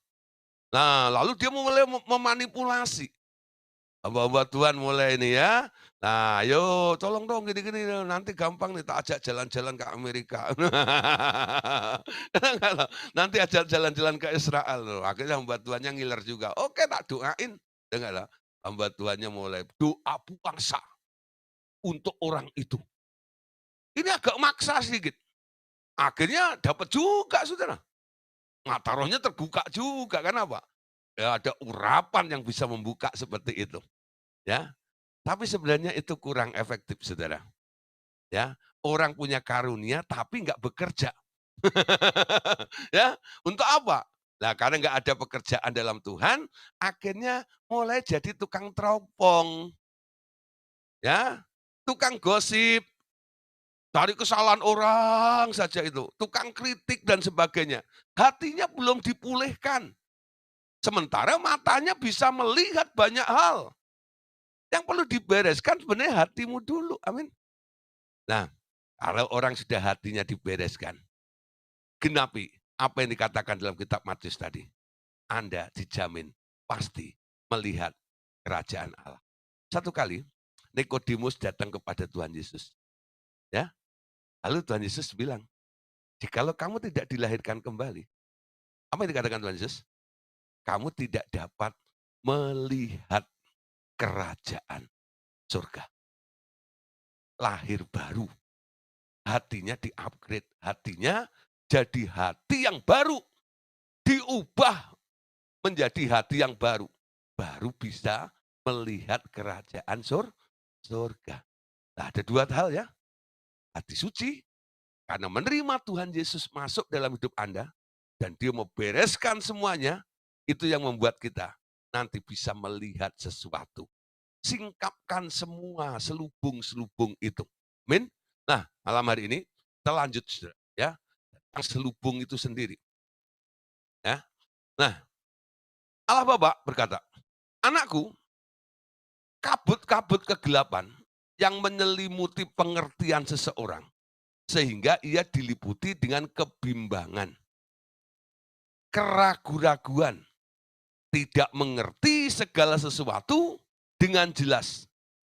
Nah, lalu dia mulai memanipulasi. Hamba-hamba Tuhan mulai ini ya. Nah, ayo tolong dong gini-gini, nanti gampang nih tak ajak jalan-jalan ke Amerika. Nanti ajak jalan-jalan ke Israel. Akhirnya hamba Tuhannya ngiler juga. Oke, tak doain. Dengarlah, hamba Tuhannya mulai doa puasa untuk orang itu. Ini agak maksa sedikit. Akhirnya dapat juga, saudara. Mata rohnya terbuka juga, kenapa? Ya ada urapan yang bisa membuka seperti itu, ya. Tapi sebenarnya itu kurang efektif, saudara. Ya, orang punya karunia tapi nggak bekerja. Ya, untuk apa? Nah, karena nggak ada pekerjaan dalam Tuhan, akhirnya mulai jadi tukang teropong, ya, tukang gosip, cari kesalahan orang saja itu, tukang kritik dan sebagainya. Hatinya belum dipulihkan. Sementara matanya bisa melihat banyak hal. Yang perlu dibereskan sebenarnya hatimu dulu, amin. Nah, kalau orang sudah hatinya dibereskan, genapi apa yang dikatakan dalam kitab Matius tadi. Anda dijamin pasti melihat kerajaan Allah. Satu kali, Nikodemus datang kepada Tuhan Yesus. Ya, lalu Tuhan Yesus bilang, jikalau kamu tidak dilahirkan kembali, apa yang dikatakan Tuhan Yesus? Kamu tidak dapat melihat kerajaan surga. Lahir baru. Hatinya di-upgrade. Hatinya jadi hati yang baru. Diubah menjadi hati yang baru. Baru bisa melihat kerajaan surga. Nah, ada dua hal ya. Hati suci, karena menerima Tuhan Yesus masuk dalam hidup Anda, dan dia mau bereskan semuanya, itu yang membuat kita nanti bisa melihat sesuatu. Singkapkan semua selubung-selubung itu. Amin. Nah, malam hari ini kita lanjut ya, tentang selubung itu sendiri. Ya. Nah, Allah Bapa berkata, anakku, kabut-kabut kegelapan yang menyelimuti pengertian seseorang, sehingga ia diliputi dengan kebimbangan, keraguan-raguan, tidak mengerti segala sesuatu dengan jelas.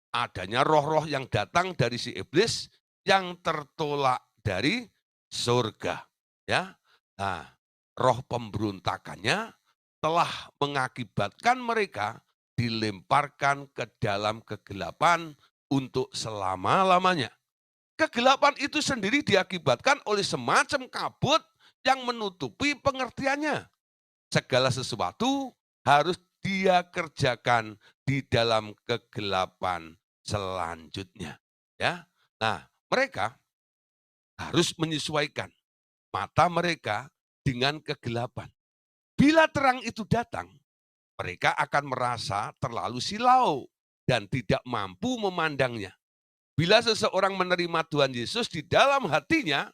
Adanya roh-roh yang datang dari si iblis yang tertolak dari surga. Ya, nah, roh pemberontakannya telah mengakibatkan mereka dilemparkan ke dalam kegelapan untuk selama-lamanya. Kegelapan itu sendiri diakibatkan oleh semacam kabut yang menutupi pengertiannya. Segala sesuatu harus dia kerjakan di dalam kegelapan selanjutnya. Ya, nah mereka harus menyesuaikan mata mereka dengan kegelapan. Bila terang itu datang, mereka akan merasa terlalu silau dan tidak mampu memandangnya. Bila seseorang menerima Tuhan Yesus di dalam hatinya,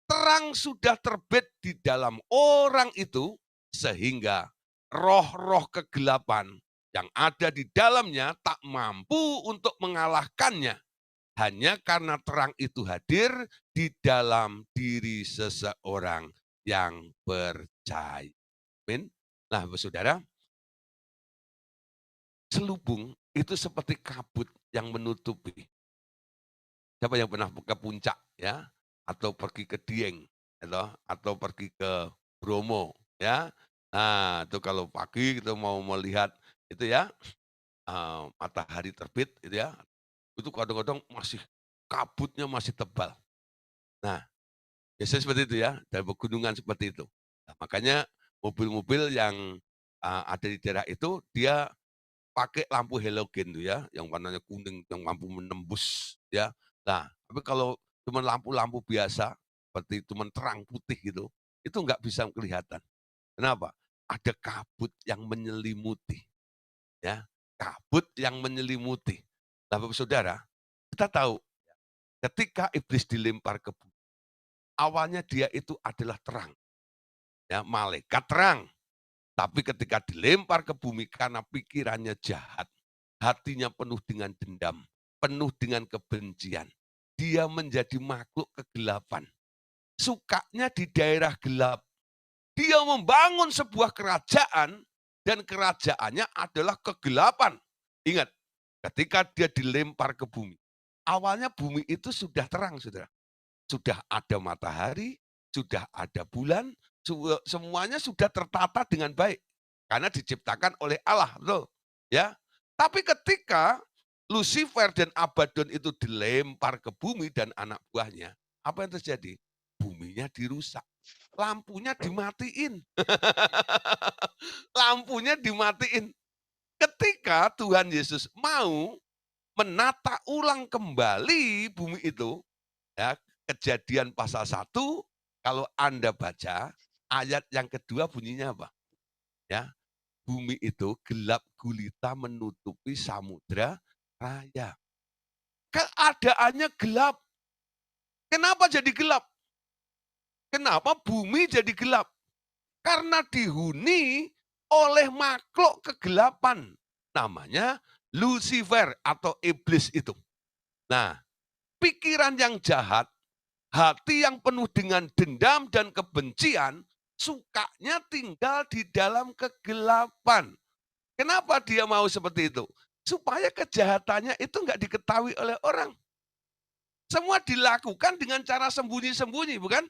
terang sudah terbit di dalam orang itu, sehingga roh-roh kegelapan yang ada di dalamnya tak mampu untuk mengalahkannya. Hanya karena terang itu hadir di dalam diri seseorang yang percaya. Amin. Nah, saudara, selubung itu seperti kabut yang menutupi. Siapa yang pernah ke puncak ya, atau pergi ke Dieng, atau pergi ke Bromo, ya. Nah, itu kalau pagi kita mau melihat itu ya, matahari terbit itu ya, itu kadang-kadang masih kabutnya masih tebal. Nah, biasanya seperti itu ya, dan pegunungan seperti itu. Nah, makanya mobil-mobil yang, ada di daerah itu dia pakai lampu halogen tuh ya, yang warnanya kuning, yang mampu menembus ya. Nah, tapi kalau cuma lampu-lampu biasa, seperti cuma terang putih gitu, itu nggak bisa kelihatan. Kenapa? Ada kabut yang menyelimuti ya, kabut yang menyelimuti. Nah, Bapak Saudara, kita tahu ketika iblis dilempar ke bumi, awalnya dia itu adalah terang, ya, malaikat terang. Tapi ketika dilempar ke bumi karena pikirannya jahat, hatinya penuh dengan dendam, penuh dengan kebencian. Dia menjadi makhluk kegelapan. Sukanya di daerah gelap. Dia membangun sebuah kerajaan dan kerajaannya adalah kegelapan. Ingat, ketika dia dilempar ke bumi, awalnya bumi itu sudah terang, saudara. Sudah ada matahari, sudah ada bulan, semuanya sudah tertata dengan baik. Karena diciptakan oleh Allah, betul. Ya. Tapi ketika Lucifer dan Abaddon itu dilempar ke bumi dan anak buahnya, apa yang terjadi? Buminya dirusak. Lampunya dimatiin. Lampunya dimatiin. Ketika Tuhan Yesus mau menata ulang kembali bumi itu, ya, Kejadian pasal 1, kalau Anda baca, ayat yang kedua bunyinya apa? Ya, bumi itu gelap gulita menutupi samudra raya. Keadaannya gelap. Kenapa jadi gelap? Kenapa bumi jadi gelap? Karena dihuni oleh makhluk kegelapan. Namanya Lucifer atau iblis itu. Nah, pikiran yang jahat, hati yang penuh dengan dendam dan kebencian, sukanya tinggal di dalam kegelapan. Kenapa dia mau seperti itu? Supaya kejahatannya itu nggak diketahui oleh orang. Semua dilakukan dengan cara sembunyi-sembunyi, bukan?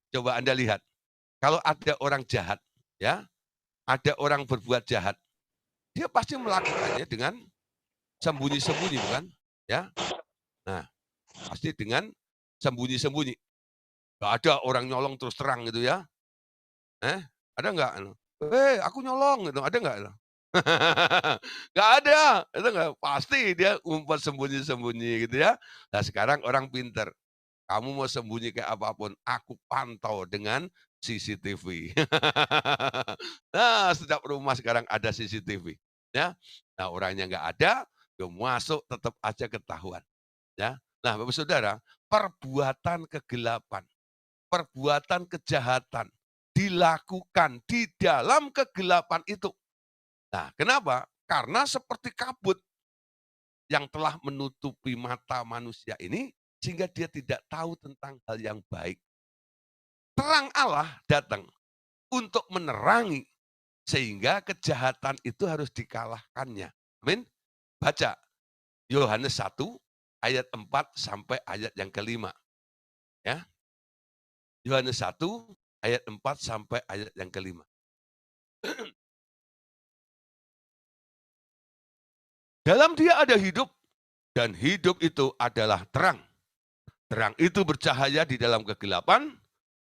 Coba Anda lihat, kalau ada orang jahat, ya, ada orang berbuat jahat, dia pasti melakukannya dengan sembunyi-sembunyi, bukan? Ya, nah, pasti dengan sembunyi-sembunyi. Gak ada orang nyolong terus terang gitu ya. Ada nggak? Aku nyolong gitu, ada nggak? Nggak ada, itu nggak. Pasti dia ngumpet sembunyi-sembunyi gitu ya. Nah sekarang orang pinter, kamu mau sembunyi kayak apapun, aku pantau dengan CCTV. Nah setiap rumah sekarang ada CCTV. Ya, nah orangnya nggak ada, dia masuk tetap aja ketahuan. Ya, nah Bapak Saudara, perbuatan kegelapan, perbuatan kejahatan dilakukan di dalam kegelapan itu. Nah, kenapa? Karena seperti kabut yang telah menutupi mata manusia ini, sehingga dia tidak tahu tentang hal yang baik. Terang Allah datang untuk menerangi, sehingga kejahatan itu harus dikalahkannya. Amin. Baca Yohanes 1 ayat 4 sampai ayat yang kelima. Ya. Yohanes 1 ayat 4 sampai ayat yang kelima. Dalam dia ada hidup, dan hidup itu adalah terang. Terang itu bercahaya di dalam kegelapan,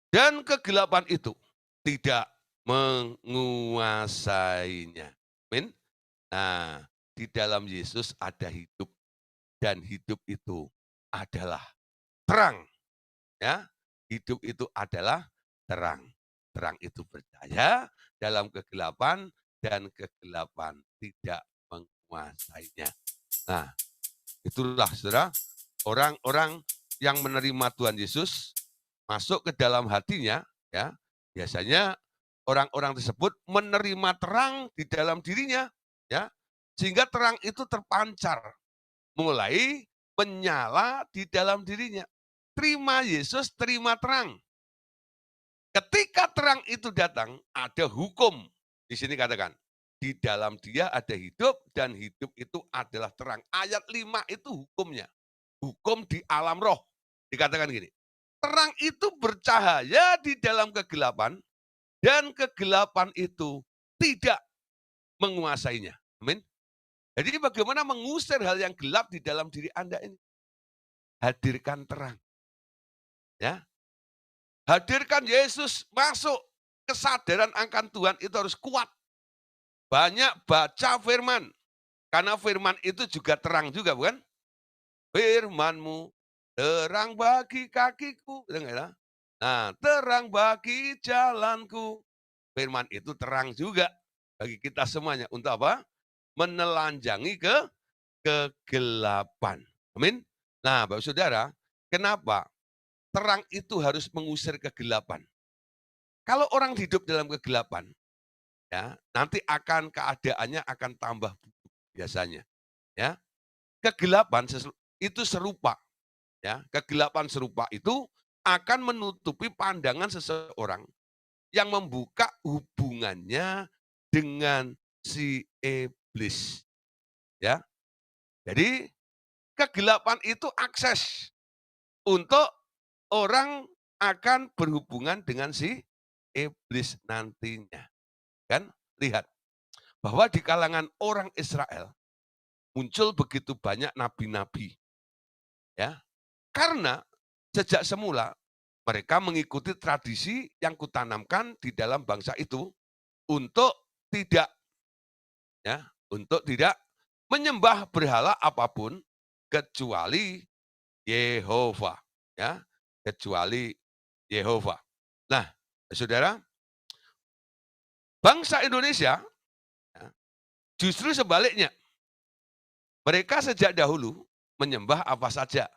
dan kegelapan itu tidak menguasainya. Amin. Nah, di dalam Yesus ada hidup, dan hidup itu adalah terang. Ya, hidup itu adalah terang. Terang itu bercahaya dalam kegelapan, dan kegelapan tidak menguasainya. Nah, itulah saudara, orang-orang yang menerima Tuhan Yesus masuk ke dalam hatinya, ya, biasanya orang-orang tersebut menerima terang di dalam dirinya, ya, sehingga terang itu terpancar, mulai menyala di dalam dirinya. Terima Yesus, terima terang. Ketika terang itu datang, ada hukum. Di sini katakan, di dalam dia ada hidup, dan hidup itu adalah terang. Ayat 5 itu hukumnya. Hukum di alam roh. Dikatakan gini, terang itu bercahaya di dalam kegelapan, dan kegelapan itu tidak menguasainya. Amin. Jadi bagaimana mengusir hal yang gelap di dalam diri Anda ini? Hadirkan terang. Ya, hadirkan Yesus masuk. Kesadaran akan Tuhan itu harus kuat. Banyak baca firman. Karena firman itu juga terang juga, bukan? Firman-Mu terang bagi kakiku, betul nggak ya? Nah, terang bagi jalanku. Firman itu terang juga bagi kita semuanya. Untuk apa? Menelanjangi kegelapan. Amin. Nah, Bapak Saudara, kenapa terang itu harus mengusir kegelapan? Kalau orang hidup dalam kegelapan, ya, nanti keadaannya akan tambah buruk biasanya, ya. Kegelapan itu serupa, ya. Kegelapan serupa itu akan menutupi pandangan seseorang yang membuka hubungannya dengan si iblis, ya. Jadi kegelapan itu akses untuk orang akan berhubungan dengan si iblis nantinya. Kan lihat bahwa di kalangan orang Israel muncul begitu banyak nabi-nabi, ya. Karena sejak semula mereka mengikuti tradisi yang kutanamkan di dalam bangsa itu untuk tidak, ya, untuk tidak menyembah berhala apapun kecuali Yehova, ya, kecuali Yehova. Nah, Saudara, bangsa Indonesia, ya, justru sebaliknya. Mereka sejak dahulu menyembah apa saja,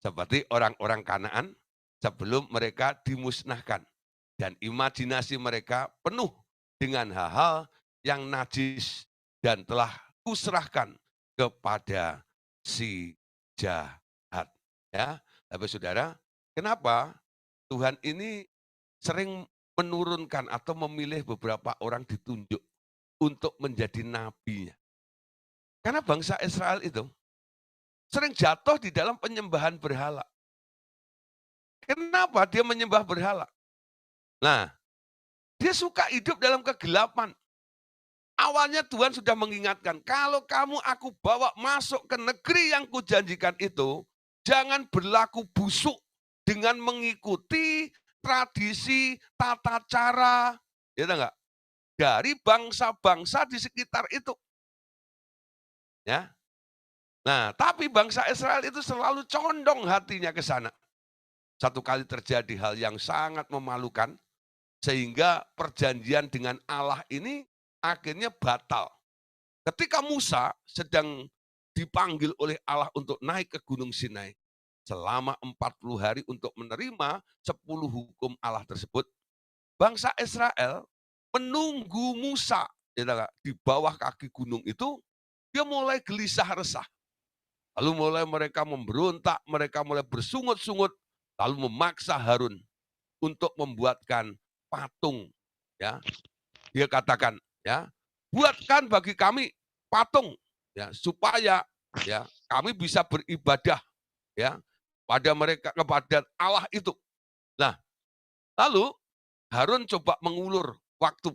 seperti orang-orang Kanaan sebelum mereka dimusnahkan. Dan imajinasi mereka penuh dengan hal-hal yang najis dan telah kuserahkan kepada si jahat. Ya, Bapak Saudara, kenapa Tuhan ini sering menurunkan atau memilih beberapa orang ditunjuk untuk menjadi nabinya? Karena bangsa Israel itu sering jatuh di dalam penyembahan berhala. Kenapa dia menyembah berhala? Nah, dia suka hidup dalam kegelapan. Awalnya Tuhan sudah mengingatkan, kalau kamu aku bawa masuk ke negeri yang kujanjikan itu, jangan berlaku busuk dengan mengikuti tradisi, tata cara, ya enggak? Dari bangsa-bangsa di sekitar itu. Ya. Nah, tapi bangsa Israel itu selalu condong hatinya ke sana. Satu kali terjadi hal yang sangat memalukan, sehingga perjanjian dengan Allah ini akhirnya batal. Ketika Musa sedang dipanggil oleh Allah untuk naik ke Gunung Sinai, selama 40 hari untuk menerima 10 hukum Allah tersebut, bangsa Israel menunggu Musa di bawah kaki gunung itu, dia mulai gelisah resah. Lalu mulai mereka memberontak, mereka mulai bersungut-sungut, lalu memaksa Harun untuk membuatkan patung. Ya, dia katakan, ya, buatkan bagi kami patung, ya, supaya ya kami bisa beribadah, ya, pada mereka kepada Allah itu. Nah, lalu Harun coba mengulur waktu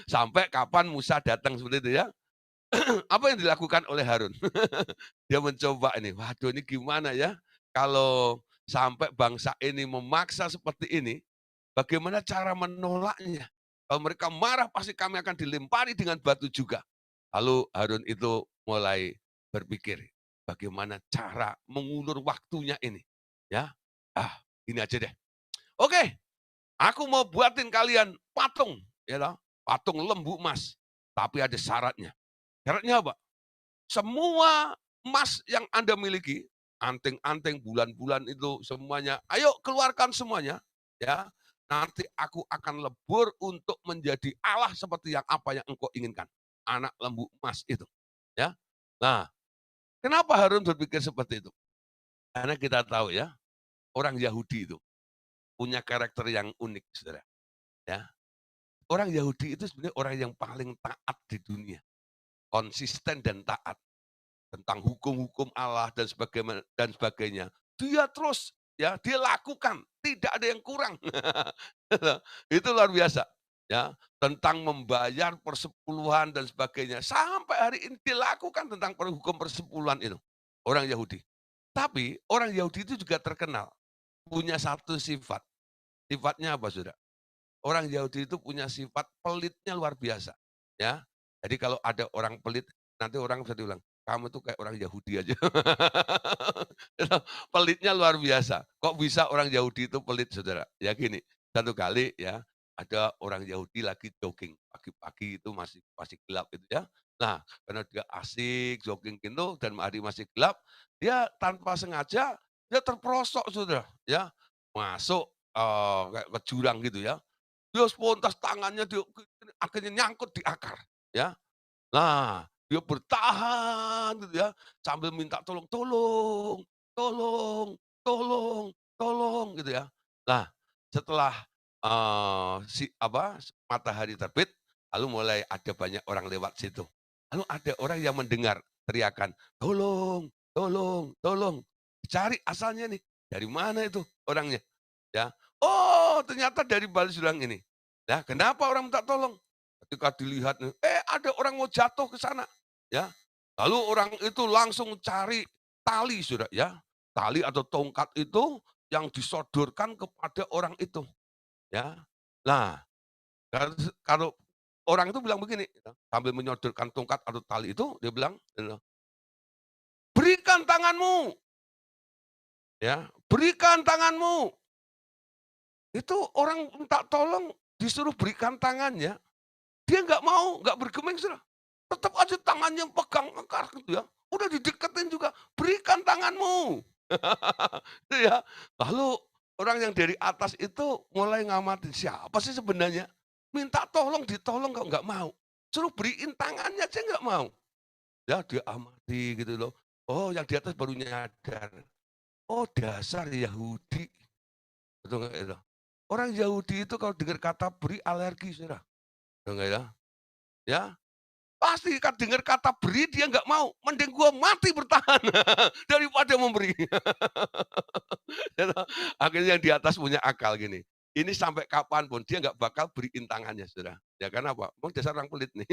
sampai kapan Musa datang seperti itu, ya. Apa yang dilakukan oleh Harun? Dia mencoba ini, waduh ini gimana ya, kalau sampai bangsa ini memaksa seperti ini, bagaimana cara menolaknya? Kalau mereka marah pasti kami akan dilempari dengan batu juga. Lalu Harun itu mulai berpikir, bagaimana cara mengulur waktunya ini? Ya, ini aja deh. Oke, aku mau buatin kalian patung, ya toh, patung lembu emas. Tapi ada syaratnya. Syaratnya apa? Semua emas yang Anda miliki, anting-anting, bulan-bulan itu semuanya, ayo keluarkan semuanya, ya. Nanti aku akan lebur untuk menjadi Allah seperti yang apa yang engkau inginkan. Anak lembu emas itu, ya. Nah, kenapa Harun berpikir seperti itu? Karena kita tahu ya, orang Yahudi itu punya karakter yang unik, Saudara, ya. Orang Yahudi itu sebenarnya orang yang paling taat di dunia, konsisten dan taat. Tentang hukum-hukum Allah dan sebagainya. Dia terus ya, dia lakukan, tidak ada yang kurang. Itu luar biasa. Ya, tentang membayar persepuluhan dan sebagainya. Sampai hari ini dilakukan tentang hukum persepuluhan itu. Orang Yahudi. Tapi orang Yahudi itu juga terkenal punya satu sifat. Sifatnya apa, Saudara? Orang Yahudi itu punya sifat pelitnya luar biasa. Ya. Jadi kalau ada orang pelit, nanti orang bisa dibilang, "Kamu tuh kayak orang Yahudi aja." Itu pelitnya luar biasa. Kok bisa orang Yahudi itu pelit, Saudara? Ya gini, satu kali ya, ada orang Yahudi lagi jogging, pagi-pagi itu masih masih gelap itu ya. Nah, karena dia asik jogging gitu dan hari masih gelap, dia tanpa sengaja dia terperosok, Saudara, ya. Masuk, kayak ke jurang gitu ya. Dia spontas tangannya dia akhirnya nyangkut di akar, ya. Nah, dia bertahan gitu ya, sambil minta tolong, "Tolong, tolong, tolong, tolong," gitu ya. Nah, setelah, matahari terbit, lalu mulai ada banyak orang lewat situ. Lalu ada orang yang mendengar teriakan, "Tolong, tolong, tolong." Cari asalnya nih, dari mana itu orangnya, ya. Oh, ternyata dari balik jurang ini. Ya, kenapa orang minta tolong? Ketika dilihat, ada orang mau jatuh ke sana, ya. Lalu orang itu langsung cari tali, Saudara, ya. Tali atau tongkat itu yang disodorkan kepada orang itu, ya. Nah, kalau orang itu bilang begini, ya, sambil menyodorkan tongkat atau tali itu, dia bilang, "Berikan tanganmu," ya, "berikan tanganmu." Itu orang minta tolong disuruh berikan tangannya, dia nggak mau, nggak bergeming, Saudara. Tetap aja tangannya pegang akar gitu ya. Udah dideketin juga, "Berikan tanganmu." Itu ya. Lalu orang yang dari atas itu mulai ngamatin, siapa sih sebenarnya? Minta tolong, ditolong kok nggak mau. Suruh beriin tangannya aja nggak mau. Ya dia amati gitu loh. Oh yang di atas baru nyadar. Oh dasar Yahudi. Betul nggak itu? Orang Yahudi itu kalau dengar kata beri alergi, Saudara. Betul nggak ya? Ya, pasti kan dengar kata beri dia nggak mau, mending gua mati bertahan daripada memberi. Akhirnya yang di atas punya akal gini, ini sampai kapan pun dia nggak bakal beriin tangannya, Saudara. Ya karena apa? Emang dasar orang pelit nih.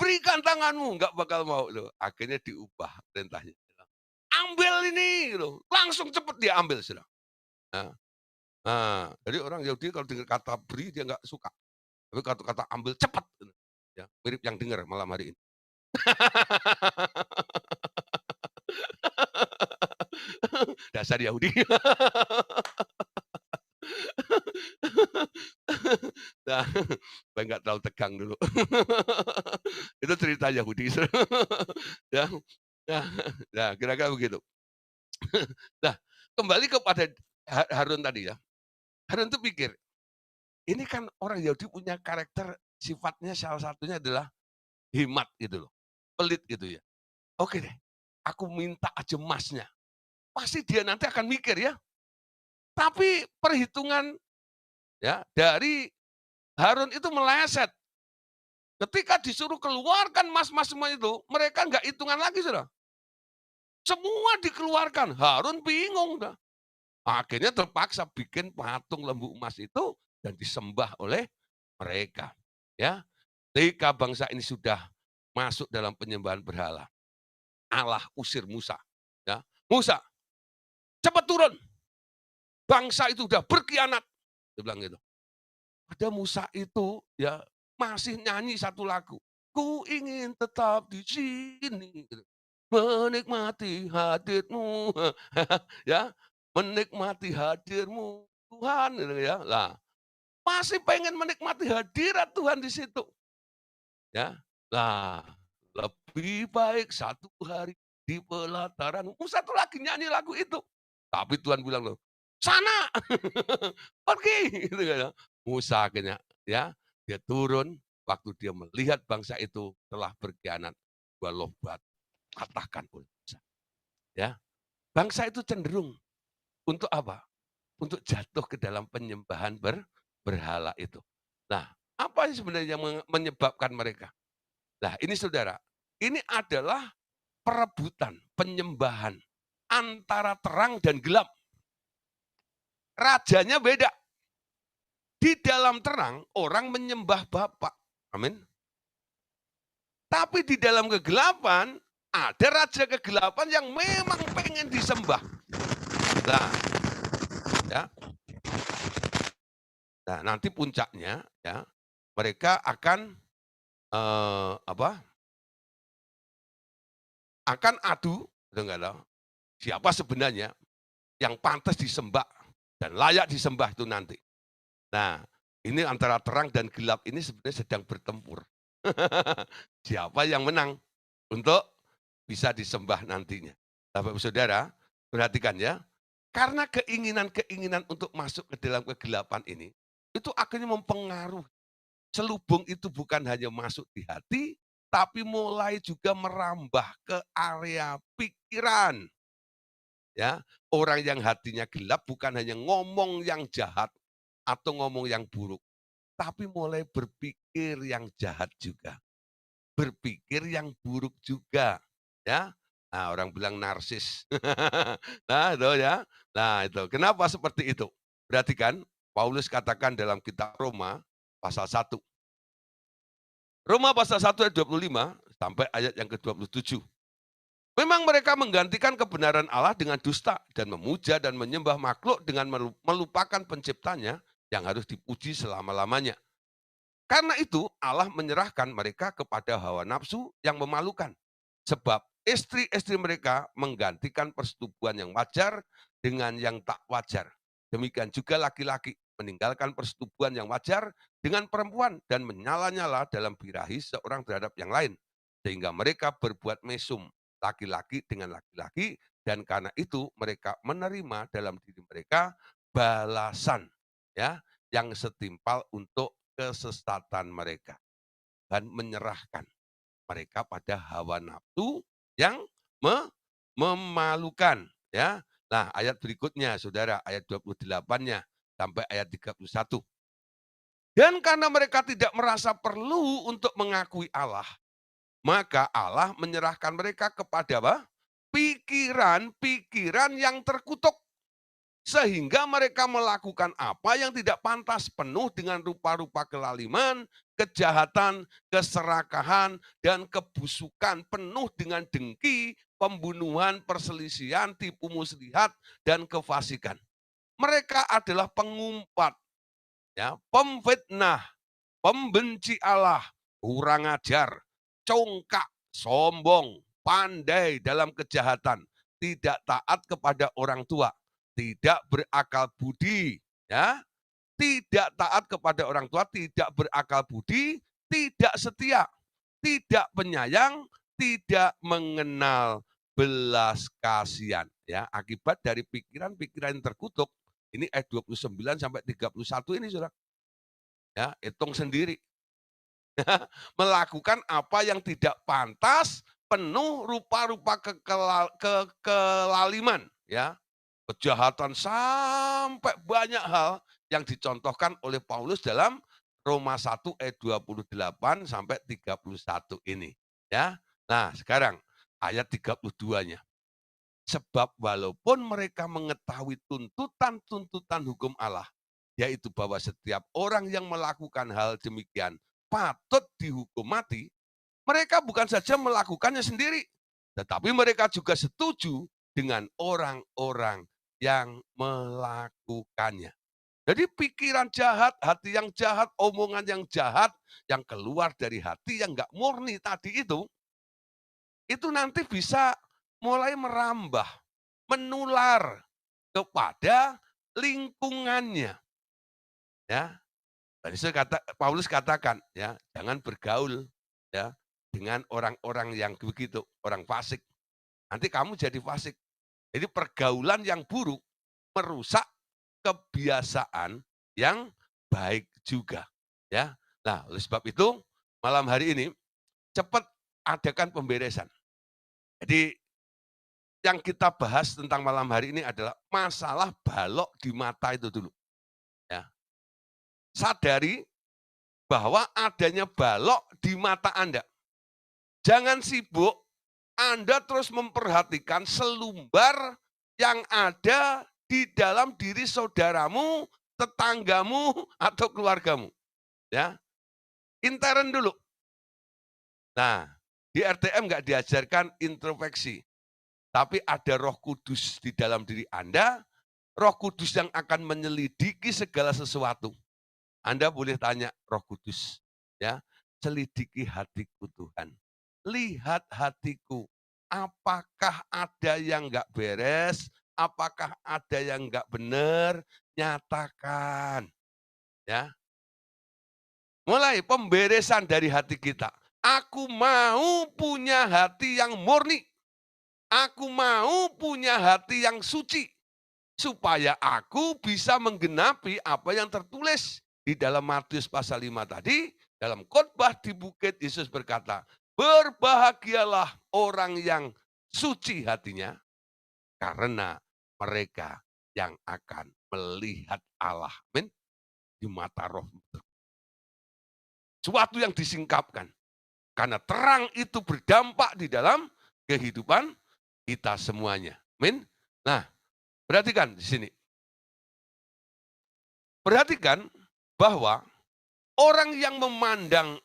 "Berikan tanganmu," nggak bakal mau loh. Akhirnya diubah perintahnya. "Ambil ini," gitu, langsung cepet dia ambil, Saudara. Nah jadi orang Yahudi kalau dengar kata beri dia nggak suka, tapi kata-kata ambil cepet, gitu. Ya, mirip yang dengar malam hari ini. Dasar Yahudi. Nah, supaya nggak terlalu tegang dulu. Itu cerita Yahudi. Ya, nah nah, kira-kira begitu. Nah, kembali kepada Harun tadi ya. Harun tuh pikir, ini kan orang Yahudi punya karakter sifatnya salah satunya adalah hemat gitu loh, pelit gitu ya. Oke deh, aku minta aja emasnya. Pasti dia nanti akan mikir ya. Tapi perhitungan ya dari Harun itu meleset. Ketika disuruh keluarkan emas-emas semua itu, mereka nggak hitungan lagi, Saudara. Semua dikeluarkan, Harun bingung dah. Akhirnya terpaksa bikin patung lembu emas itu dan disembah oleh mereka. Ya, ketika bangsa ini sudah masuk dalam penyembahan berhala, Allah usir Musa. Ya, Musa, cepat turun. Bangsa itu sudah berkhianat. Dia bilang gitu. Ada Musa itu ya masih nyanyi satu lagu. Ku ingin tetap di sini. Gitu. Menikmati hadirmu. Ya, menikmati hadirmu Tuhan. Gitu ya. Lah, masih pengen menikmati hadirat Tuhan di situ. Ya, lah lebih baik satu hari di pelataran. Musa tuh lagi nyanyi lagu itu. Tapi Tuhan bilang loh, sana pergi. Gitu kan ya. Musa akhirnya ya dia turun waktu dia melihat bangsa itu telah berkhianat. Dua lobat patahkan oleh Musa. Ya, bangsa itu cenderung untuk apa? Untuk jatuh ke dalam penyembahan berhala itu. Nah, apa sih sebenarnya yang menyebabkan mereka? Nah, ini Saudara, ini adalah perebutan, penyembahan antara terang dan gelap. Rajanya beda. Di dalam terang orang menyembah Bapa. Amin. Tapi di dalam kegelapan ada raja kegelapan yang memang pengen disembah. Nah, ya. Nah, nanti puncaknya ya mereka akan apa? akan adu, enggak tahu, siapa sebenarnya yang pantas disembah dan layak disembah itu nanti. Nah, ini antara terang dan gelap ini sebenarnya sedang bertempur. Siapa yang menang untuk bisa disembah nantinya. Bapak Ibu Saudara, perhatikan ya, karena keinginan-keinginan untuk masuk ke dalam kegelapan ini, itu akhirnya mempengaruhi. Selubung itu bukan hanya masuk di hati, tapi mulai juga merambah ke area pikiran. Ya, orang yang hatinya gelap bukan hanya ngomong yang jahat atau ngomong yang buruk, tapi mulai berpikir yang jahat juga, berpikir yang buruk juga, ya. Nah, orang bilang narsis. Nah, itu ya. Nah, itu. Kenapa seperti itu? Perhatikan, Paulus katakan dalam kitab Roma pasal 1. Roma pasal 1 ayat 25 sampai ayat yang ke-27. Memang mereka menggantikan kebenaran Allah dengan dusta dan memuja dan menyembah makhluk dengan melupakan penciptanya yang harus dipuji selama-lamanya. Karena itu Allah menyerahkan mereka kepada hawa nafsu yang memalukan. Sebab istri-istri mereka menggantikan persetubuhan yang wajar dengan yang tak wajar. Demikian juga laki-laki meninggalkan persetubuhan yang wajar dengan perempuan dan menyala-nyala dalam birahi seorang terhadap yang lain. Sehingga mereka berbuat mesum laki-laki dengan laki-laki dan karena itu mereka menerima dalam diri mereka balasan ya yang setimpal untuk kesesatan mereka dan menyerahkan mereka pada hawa nafsu yang memalukan ya. Nah, ayat berikutnya Saudara, ayat 28-nya sampai ayat 31. Dan karena mereka tidak merasa perlu untuk mengakui Allah, maka Allah menyerahkan mereka kepada apa? Pikiran-pikiran yang terkutuk. Sehingga mereka melakukan apa yang tidak pantas, penuh dengan rupa-rupa kelaliman, kejahatan, keserakahan, dan kebusukan, penuh dengan dengki, pembunuhan, perselisihan, tipu muslihat, dan kefasikan. Mereka adalah pengumpat, ya, pemfitnah, pembenci Allah, kurang ajar, congkak, sombong, pandai dalam kejahatan, tidak taat kepada orang tua, tidak berakal budi, ya, tidak taat kepada orang tua, tidak berakal budi, tidak setia, tidak penyayang, tidak mengenal belas kasihan. Ya, akibat dari pikiran-pikiran yang terkutuk, ini ayat 29 sampai 31 ini Saudara. Ya, hitung sendiri. Melakukan apa yang tidak pantas, penuh rupa-rupa kekelaliman, ya. Kejahatan sampai banyak hal yang dicontohkan oleh Paulus dalam Roma 1 ayat 28 sampai 31 ini, ya. Nah, sekarang ayat 32-nya. Sebab walaupun mereka mengetahui tuntutan-tuntutan hukum Allah, yaitu bahwa setiap orang yang melakukan hal demikian patut dihukum mati, mereka bukan saja melakukannya sendiri, tetapi mereka juga setuju dengan orang-orang yang melakukannya. Jadi pikiran jahat, hati yang jahat, omongan yang jahat, yang keluar dari hati yang nggak murni tadi itu nanti bisa mulai merambah, menular kepada lingkungannya. Ya, tadi Paulus katakan, ya, jangan bergaul ya dengan orang-orang yang begitu, orang fasik. Nanti kamu jadi fasik. Jadi pergaulan yang buruk merusak kebiasaan yang baik juga, ya. Nah, oleh sebab itu malam hari ini cepat adakan pemberesan. Jadi yang kita bahas tentang malam hari ini adalah masalah balok di mata itu dulu, ya. Sadari bahwa adanya balok di mata Anda. Jangan sibuk Anda terus memperhatikan selumbar yang ada di dalam diri saudaramu, tetanggamu, atau keluargamu. Ya, intern dulu. Nah, di RTM nggak diajarkan introspeksi, tapi ada Roh Kudus di dalam diri Anda, Roh Kudus yang akan menyelidiki segala sesuatu. Anda boleh tanya Roh Kudus, ya, selidiki hatiku Tuhan. Lihat hatiku, apakah ada yang nggak beres, apakah ada yang nggak benar, nyatakan. Ya, mulai pemberesan dari hati kita. Aku mau punya hati yang murni. Aku mau punya hati yang suci. Supaya aku bisa menggenapi apa yang tertulis di dalam Matius pasal 5 tadi. Dalam khotbah di bukit, Yesus berkata, berbahagialah orang yang suci hatinya, karena mereka yang akan melihat Allah. Amin. Di mata roh. Suatu yang disingkapkan. Karena terang itu berdampak di dalam kehidupan kita semuanya. Amin. Nah, perhatikan di sini. Perhatikan bahwa orang yang memandang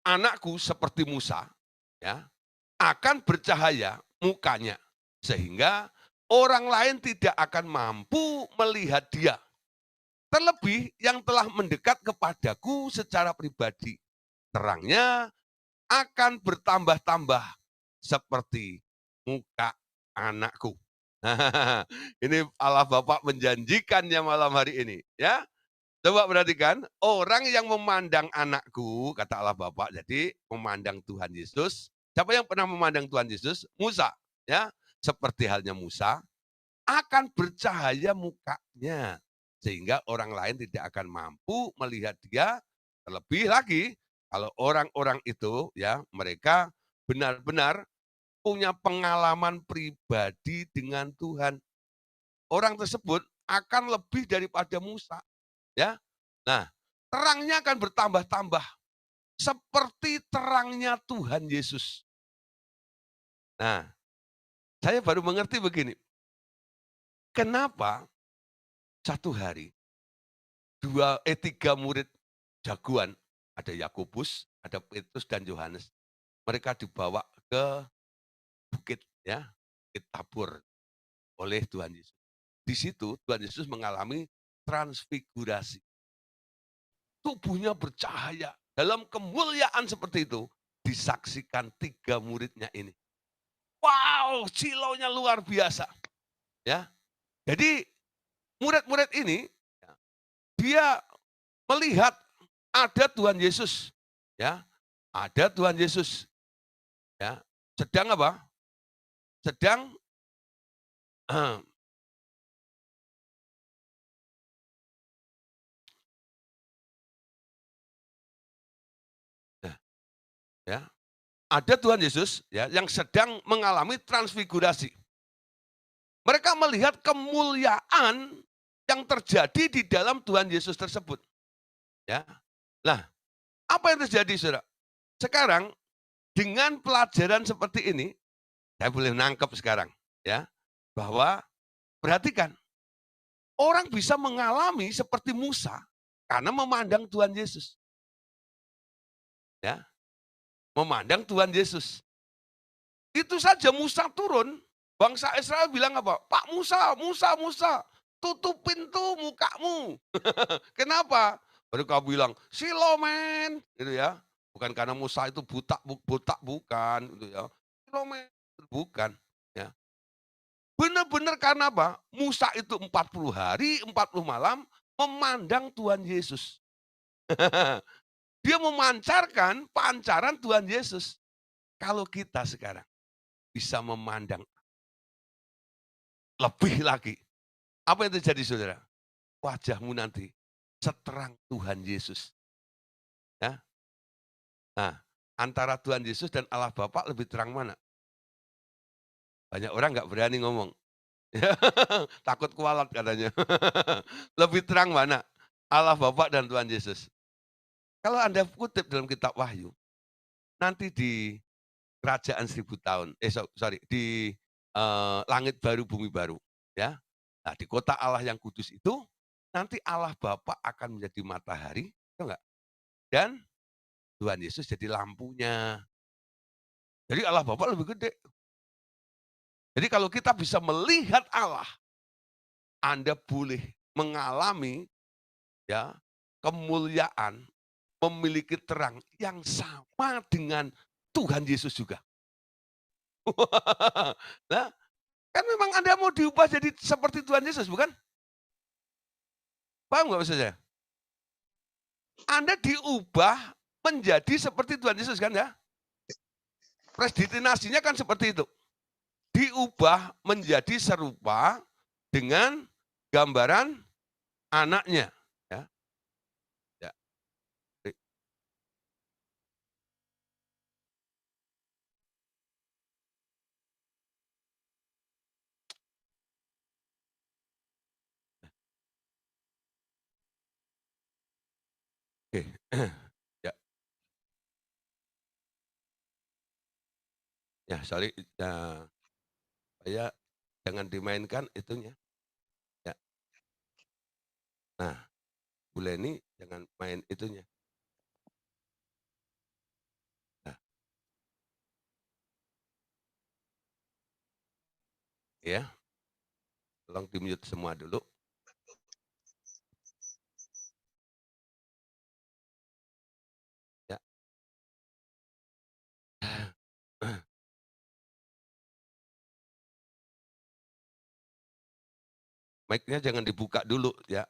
anakku seperti Musa, ya, akan bercahaya mukanya. Sehingga orang lain tidak akan mampu melihat dia. Terlebih yang telah mendekat kepadaku secara pribadi. Terangnya akan bertambah-tambah seperti muka anakku. Ini Allah Bapa menjanjikannya malam hari ini. Ya, coba perhatikan, orang yang memandang anakku, kata Allah Bapa, jadi memandang Tuhan Yesus. Siapa yang pernah memandang Tuhan Yesus? Musa. Ya, seperti halnya Musa, akan bercahaya mukanya. Sehingga orang lain tidak akan mampu melihat dia. Terlebih lagi, kalau orang-orang itu, ya, mereka benar-benar punya pengalaman pribadi dengan Tuhan. Orang tersebut akan lebih daripada Musa. Ya, nah, terangnya akan bertambah-tambah seperti terangnya Tuhan Yesus. Nah, saya baru mengerti begini. Kenapa satu hari tiga murid jagoan, ada Yakobus, ada Petrus dan Yohanes. Mereka dibawa ke bukit, ya, Bukit Tabur oleh Tuhan Yesus. Di situ Tuhan Yesus mengalami transfigurasi. Tubuhnya bercahaya. Dalam kemuliaan seperti itu, disaksikan tiga muridnya ini. Wow, silaunya luar biasa. Ya, jadi murid-murid ini, ya, dia melihat ada Tuhan Yesus. Ya, ada Tuhan Yesus. Ya, sedang apa? Sedang ya, ada Tuhan Yesus, ya, yang sedang mengalami transfigurasi. Mereka melihat kemuliaan yang terjadi di dalam Tuhan Yesus tersebut. Ya. Nah, apa yang terjadi, Saudara? Sekarang dengan pelajaran seperti ini, saya boleh nangkep sekarang, ya, bahwa perhatikan, orang bisa mengalami seperti Musa karena memandang Tuhan Yesus. Ya, memandang Tuhan Yesus. Itu saja Musa turun, bangsa Israel bilang apa? Pak Musa, Musa, Musa, tutupin tuh mukamu. Kenapa? Mereka bilang, Silomen, gitu ya. Bukan karena Musa itu butak bukan, gitu ya. Silomen, bukan. Ya. Benar-benar karena apa? Musa itu 40 hari, 40 malam memandang Tuhan Yesus. Dia memancarkan pancaran Tuhan Yesus. Kalau kita sekarang bisa memandang lebih lagi. Apa yang terjadi, saudara? Wajahmu nanti seterang Tuhan Yesus. Ya. Nah, antara Tuhan Yesus dan Allah Bapa lebih terang mana? Banyak orang nggak berani ngomong. Takut kualat katanya. Lebih terang mana? Allah Bapa dan Tuhan Yesus. Kalau Anda kutip dalam kitab Wahyu, nanti di kerajaan 1000 tahun, sorry, di langit baru, bumi baru. Ya. Nah, di kota Allah yang kudus itu, nanti Allah Bapa akan menjadi matahari, tahu nggak? Dan Tuhan Yesus jadi lampunya. Jadi Allah Bapa lebih gede. Jadi kalau kita bisa melihat Allah, Anda boleh mengalami, ya, kemuliaan, memiliki terang yang sama dengan Tuhan Yesus juga. Nah, kan memang Anda mau diubah jadi seperti Tuhan Yesus, bukan? Paham nggak maksud saya? Anda diubah menjadi seperti Tuhan Yesus kan ya? Predestinasinya kan seperti itu. Diubah menjadi serupa dengan gambaran anaknya. Ya, ya. Oke. Ya, ya sorry, saya jangan dimainkan itunya. Ya. Nah, Bu Leni jangan main itunya. Nah, ya, tolong di-mute semua dulu. Ya. Mic-nya jangan dibuka dulu ya.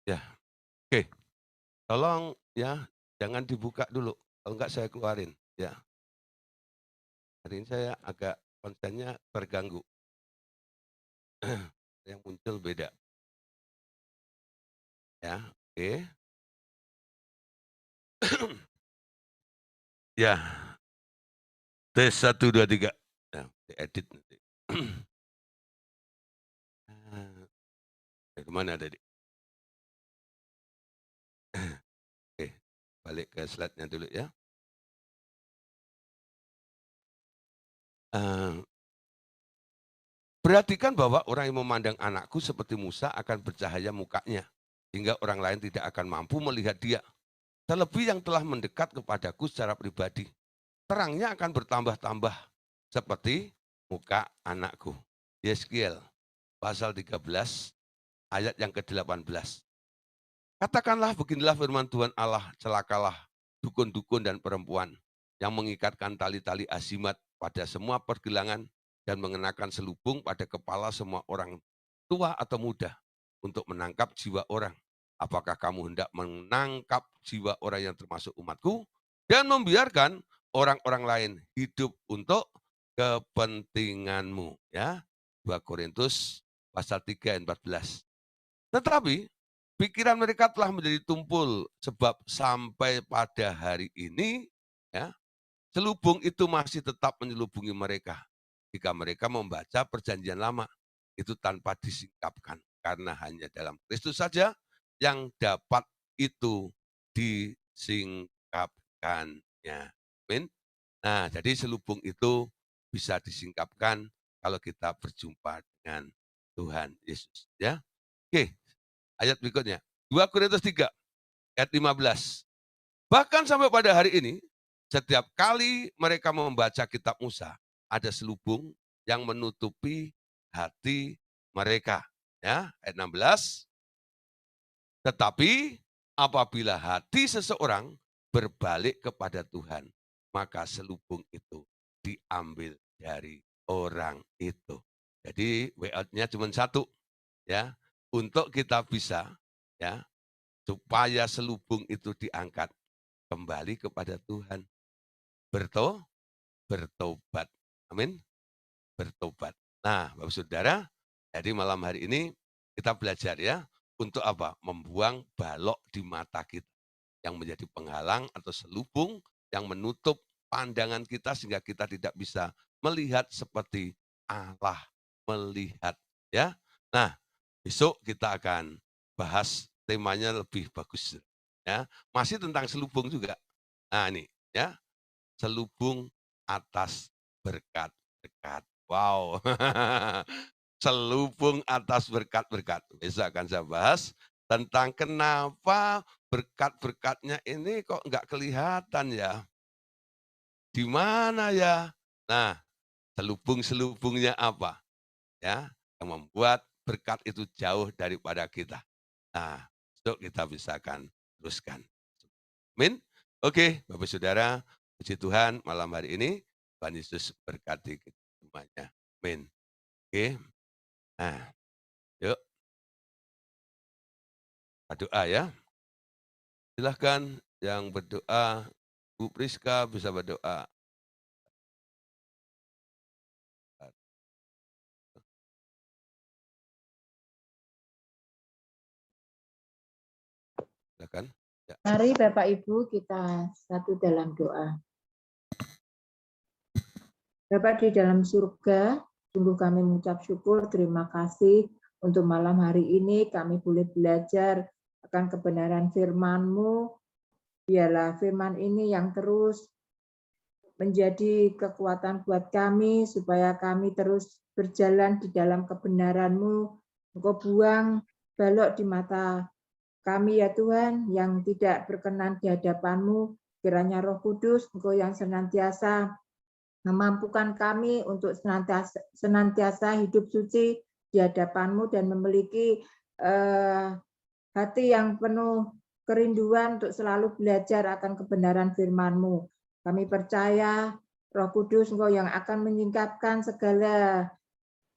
Ya, oke. Tolong ya jangan dibuka dulu, kalau enggak saya keluarin ya. Hari ini saya agak konsennya terganggu. Yang muncul beda ya. Oke. Ya, tes 1 2 3. Nah, diedit nanti. Ah, dari mana tadi? Oke, balik ke slide-nya dulu ya. Eee, Perhatikan bahwa orang yang memandang anakku seperti Musa akan bercahaya mukanya, hingga orang lain tidak akan mampu melihat dia. Terlebih yang telah mendekat kepadaku secara pribadi, terangnya akan bertambah-tambah seperti muka anakku. Yeskiel pasal 13 ayat yang ke-18. Katakanlah beginilah firman Tuhan Allah, celakalah dukun-dukun dan perempuan yang mengikatkan tali-tali azimat pada semua pergelangan dan mengenakan selubung pada kepala semua orang tua atau muda untuk menangkap jiwa orang. Apakah kamu hendak menangkap jiwa orang yang termasuk umatku dan membiarkan orang-orang lain hidup untuk kepentinganmu? Ya, 2 Korintus pasal 3 ayat 14. Tetapi pikiran mereka telah menjadi tumpul sebab sampai pada hari ini ya, selubung itu masih tetap menyelubungi mereka. Jika mereka membaca perjanjian lama itu tanpa disingkapkan karena hanya dalam Kristus saja yang dapat itu disingkapkannya. Amin. Nah, jadi selubung itu bisa disingkapkan kalau kita berjumpa dengan Tuhan Yesus ya. Oke, ayat berikutnya. 2 Korintus 3 ayat 15. Bahkan sampai pada hari ini, setiap kali mereka membaca kitab Musa, ada selubung yang menutupi hati mereka. Ya, ayat 16. Tetapi apabila hati seseorang berbalik kepada Tuhan, maka selubung itu diambil dari orang itu. Jadi way-out-nya cuma satu, ya, untuk kita bisa ya supaya selubung itu diangkat kembali kepada Tuhan. Bertobat. Amin. Bertobat. Nah, Bapak Saudara, jadi malam hari ini kita belajar ya untuk apa? Membuang balok di mata kita yang menjadi penghalang atau selubung yang menutup pandangan kita sehingga kita tidak bisa melihat seperti Allah melihat ya. Nah, besok kita akan bahas temanya lebih bagus ya. Masih tentang selubung juga. Nah, ini ya, selubung atas berkat-berkat. Wow. Selubung atas berkat-berkat. Besok akan saya bahas tentang kenapa berkat-berkatnya ini kok nggak kelihatan ya. Di mana ya? Nah, selubung-selubungnya apa? Ya, yang membuat berkat itu jauh daripada kita. Nah, besok kita bisa akan teruskan. Amin. Oke, Bapak Saudara, puji Tuhan malam hari ini Tuhan Yesus berkati kita semuanya. Amin. Oke. Nah, yuk berdoa ya. Silahkan yang berdoa, Bu Priska bisa berdoa. Silakan. Ya. Mari Bapak Ibu kita satu dalam doa. Bapa di dalam surga, sungguh kami mengucap syukur, terima kasih untuk malam hari ini kami boleh belajar akan kebenaran firman-Mu. Biarlah firman ini yang terus menjadi kekuatan buat kami, supaya kami terus berjalan di dalam kebenaran-Mu. Engkau buang balok di mata kami ya Tuhan, yang tidak berkenan di hadapan-Mu. Kiranya Roh Kudus, Engkau yang senantiasa memampukan kami untuk senantiasa hidup suci di hadapan-Mu dan memiliki hati yang penuh kerinduan untuk selalu belajar akan kebenaran firman-Mu. Kami percaya Roh Kudus Engkau yang akan menyingkapkan segala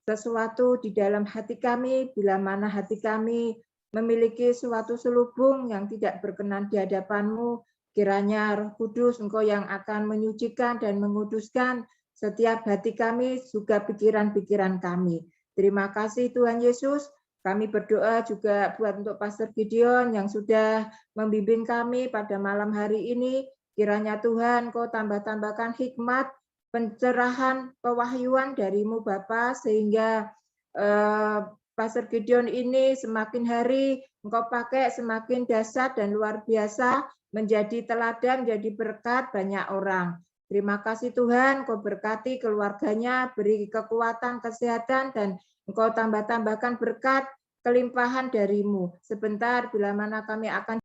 sesuatu di dalam hati kami, bila mana hati kami memiliki suatu selubung yang tidak berkenan di hadapan-Mu. Kiranya Roh Kudus Engkau yang akan menyucikan dan menguduskan setiap hati kami, juga pikiran-pikiran kami. Terima kasih Tuhan Yesus. Kami berdoa juga buat untuk Pastor Gideon yang sudah membimbing kami pada malam hari ini. Kiranya Tuhan Kau tambah-tambahkan hikmat, pencerahan, pewahyuan dari-Mu Bapa, sehingga Pastor Gideon ini semakin hari Engkau pakai semakin dahsyat dan luar biasa, menjadi teladan, menjadi berkat banyak orang. Terima kasih Tuhan, Engkau berkati keluarganya, beri kekuatan, kesehatan, dan Engkau tambah-tambahkan berkat, kelimpahan dari-Mu. Sebentar, bila mana kami akan